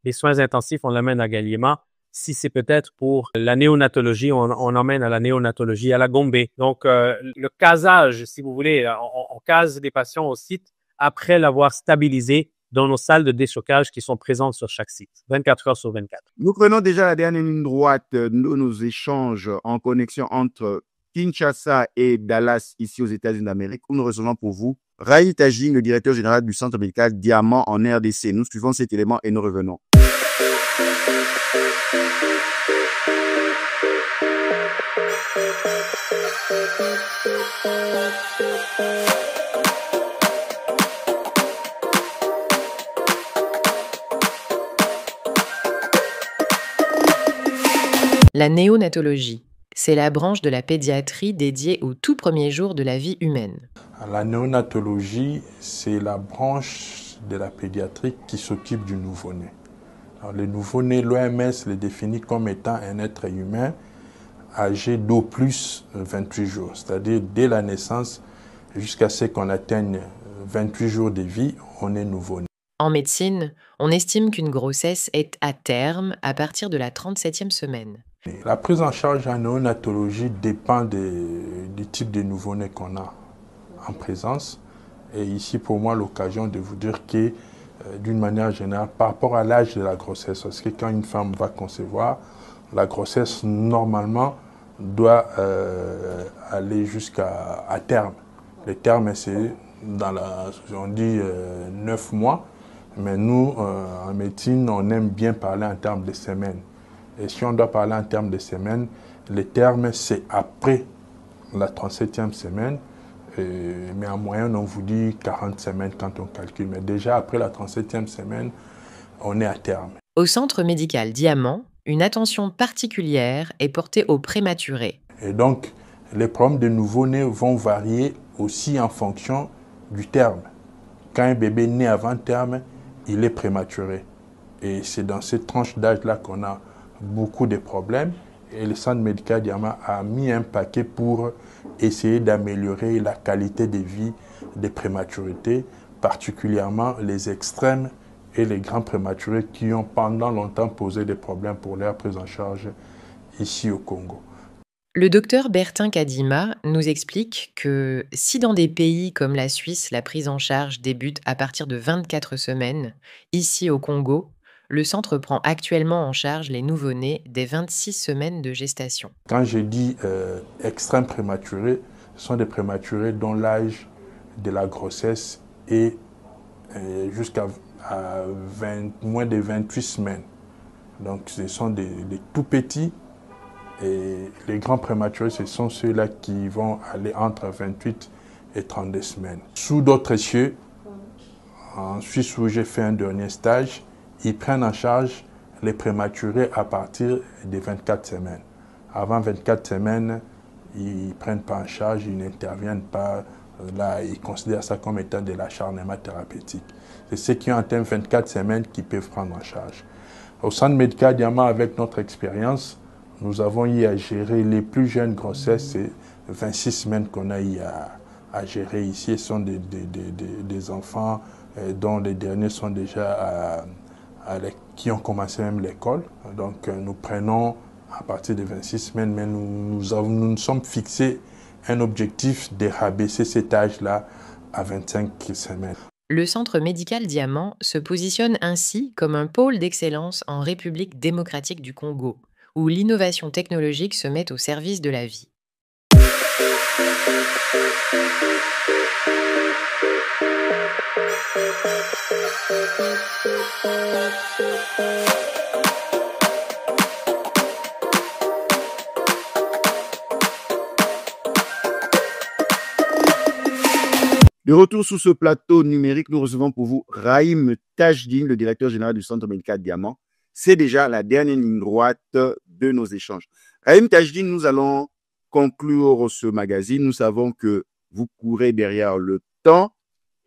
les soins intensifs, on l'amène à Galliema. Si c'est peut-être pour la néonatologie, on emmène à la néonatologie à la Gombe. Donc, le casage, si vous voulez, on case les patients au site après l'avoir stabilisé dans nos salles de déchocage qui sont présentes sur chaque site, 24 heures sur 24. Nous prenons déjà la dernière ligne droite de nos échanges en connexion entre Kinshasa et Dallas, ici aux États-Unis d'Amérique, où nous recevons pour vous Raïl Tajing, le directeur général du Centre médical Diamant en RDC. Nous suivons cet élément et nous revenons. La néonatologie, c'est la branche de la pédiatrie dédiée aux tout premiers jours de la vie humaine. La néonatologie, c'est la branche de la pédiatrie qui s'occupe du nouveau-né. Alors, le nouveau-né, l'OMS le définit comme étant un être humain âgé d'au plus 28 jours, c'est-à-dire dès la naissance jusqu'à ce qu'on atteigne 28 jours de vie, on est nouveau-né. En médecine, on estime qu'une grossesse est à terme à partir de la 37e semaine. La prise en charge en néonatologie dépend du type de nouveau-né qu'on a en présence. Et ici, pour moi, l'occasion de vous dire que, d'une manière générale, par rapport à l'âge de la grossesse, parce que quand une femme va concevoir, la grossesse, normalement, doit aller jusqu'à terme. Le terme, c'est, on dit 9 mois, mais nous, en médecine, on aime bien parler en termes de semaines. Et si on doit parler en termes de semaines, le terme, c'est après la 37e semaine. Mais en moyenne, on vous dit 40 semaines quand on calcule. Mais déjà, après la 37e semaine, on est à terme. Au Centre médical Diamant, une attention particulière est portée aux prématurés. Et donc, les problèmes de nouveau-nés vont varier aussi en fonction du terme. Quand un bébé naît avant terme, il est prématuré. Et c'est dans cette tranche d'âge-là qu'on a beaucoup de problèmes. Et le Centre médical Diamant a mis un paquet pour essayer d'améliorer la qualité de vie des prématurités, particulièrement les extrêmes et les grands prématurés qui ont pendant longtemps posé des problèmes pour leur prise en charge ici au Congo. Le docteur Bertin Kadima nous explique que si dans des pays comme la Suisse, la prise en charge débute à partir de 24 semaines, ici au Congo, le centre prend actuellement en charge les nouveau-nés des 26 semaines de gestation. Quand je dis extrêmes prématurés, ce sont des prématurés dont l'âge de la grossesse est jusqu'à moins de 28 semaines. Donc ce sont des tout petits. Et les grands prématurés, ce sont ceux-là qui vont aller entre 28 et 32 semaines. Sous d'autres cieux, en Suisse où j'ai fait un dernier stage, ils prennent en charge les prématurés à partir des 24 semaines. Avant 24 semaines, ils ne prennent pas en charge, ils n'interviennent pas. Là, ils considèrent ça comme étant de l'acharnement thérapeutique. C'est ceux qui ont atteint 24 semaines qui peuvent prendre en charge. Au Centre médical Diamant, avec notre expérience, nous avons eu à gérer les plus jeunes grossesses, c'est 26 semaines qu'on a eu à gérer ici. Ce sont des enfants dont les derniers sont déjà qui ont commencé même l'école. Donc nous prenons à partir de 26 semaines, mais nous nous sommes fixés un objectif de rabaisser cet âge-là à 25 semaines. Le Centre médical Diamant se positionne ainsi comme un pôle d'excellence en République démocratique du Congo, où l'innovation technologique se met au service de la vie. De retour sur ce plateau numérique, nous recevons pour vous Rahim Tajdine, le directeur général du Centre médical Diamant. C'est déjà la dernière ligne droite de nos échanges. Rahim Tajdine, nous allons conclure ce magazine. Nous savons que vous courez derrière le temps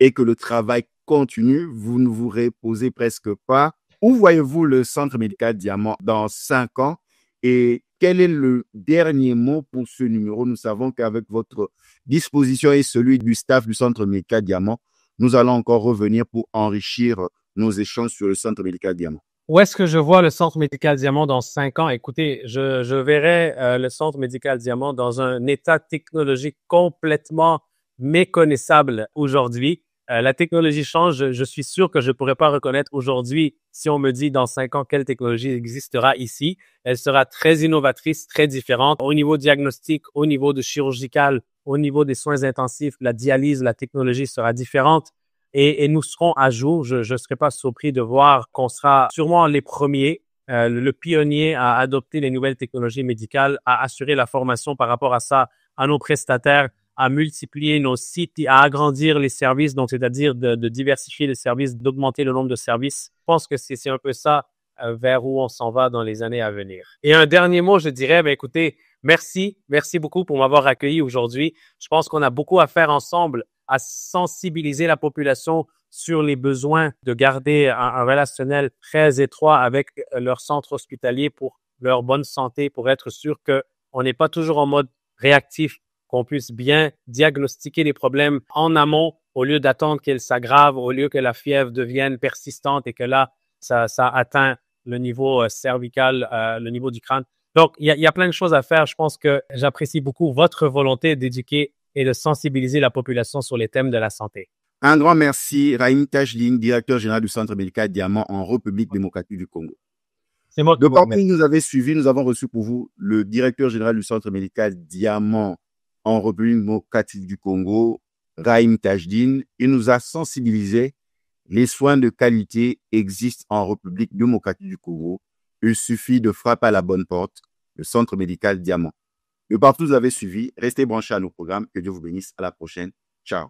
et que le travail continue. Vous ne vous reposez presque pas. Où voyez-vous le Centre médical Diamant dans 5 ans? Et quel est le dernier mot pour ce numéro? Nous savons qu'avec votre disposition et celui du staff du Centre médical Diamant, nous allons encore revenir pour enrichir nos échanges sur le Centre médical Diamant. Où est-ce que je vois le Centre médical Diamant dans 5 ans? Écoutez, je verrai le Centre médical Diamant dans un état technologique complètement méconnaissable aujourd'hui. La technologie change. Je suis sûr que je pourrais pas reconnaître aujourd'hui, si on me dit dans 5 ans quelle technologie existera ici. Elle sera très innovatrice, très différente au niveau diagnostic, au niveau de chirurgical, au niveau des soins intensifs, la dialyse, la technologie sera différente et nous serons à jour. Je serais pas surpris de voir qu'on sera sûrement les premiers, le pionnier à adopter les nouvelles technologies médicales, à assurer la formation par rapport à ça à nos prestataires, à multiplier nos sites et à agrandir les services, donc c'est-à-dire de diversifier les services, d'augmenter le nombre de services. Je pense que c'est un peu ça vers où on s'en va dans les années à venir. Et un dernier mot, je dirais, écoutez, merci beaucoup pour m'avoir accueilli aujourd'hui. Je pense qu'on a beaucoup à faire ensemble, à sensibiliser la population sur les besoins de garder un relationnel très étroit avec leur centre hospitalier pour leur bonne santé, pour être sûr qu'on n'est pas toujours en mode réactif, qu'on puisse bien diagnostiquer les problèmes en amont au lieu d'attendre qu'elles s'aggravent, au lieu que la fièvre devienne persistante et que là, ça atteint le niveau cervical, le niveau du crâne. Donc, il y a plein de choses à faire. Je pense que j'apprécie beaucoup votre volonté d'éduquer et de sensibiliser la population sur les thèmes de la santé. Un grand merci, Rahim Tajdine, directeur général du Centre médical Diamant en République démocratique du Congo. C'est moi qui De vous partout remercie. nous avez suivi, nous avons reçu pour vous le directeur général du Centre médical Diamant en République démocratique du Congo, Rahim Tajdine. Il nous a sensibilisé. Les soins de qualité existent en République démocratique du Congo. Il suffit de frapper à la bonne porte, le Centre médical Diamant. De partout vous avez suivi. Restez branchés à nos programmes. Que Dieu vous bénisse. À la prochaine. Ciao.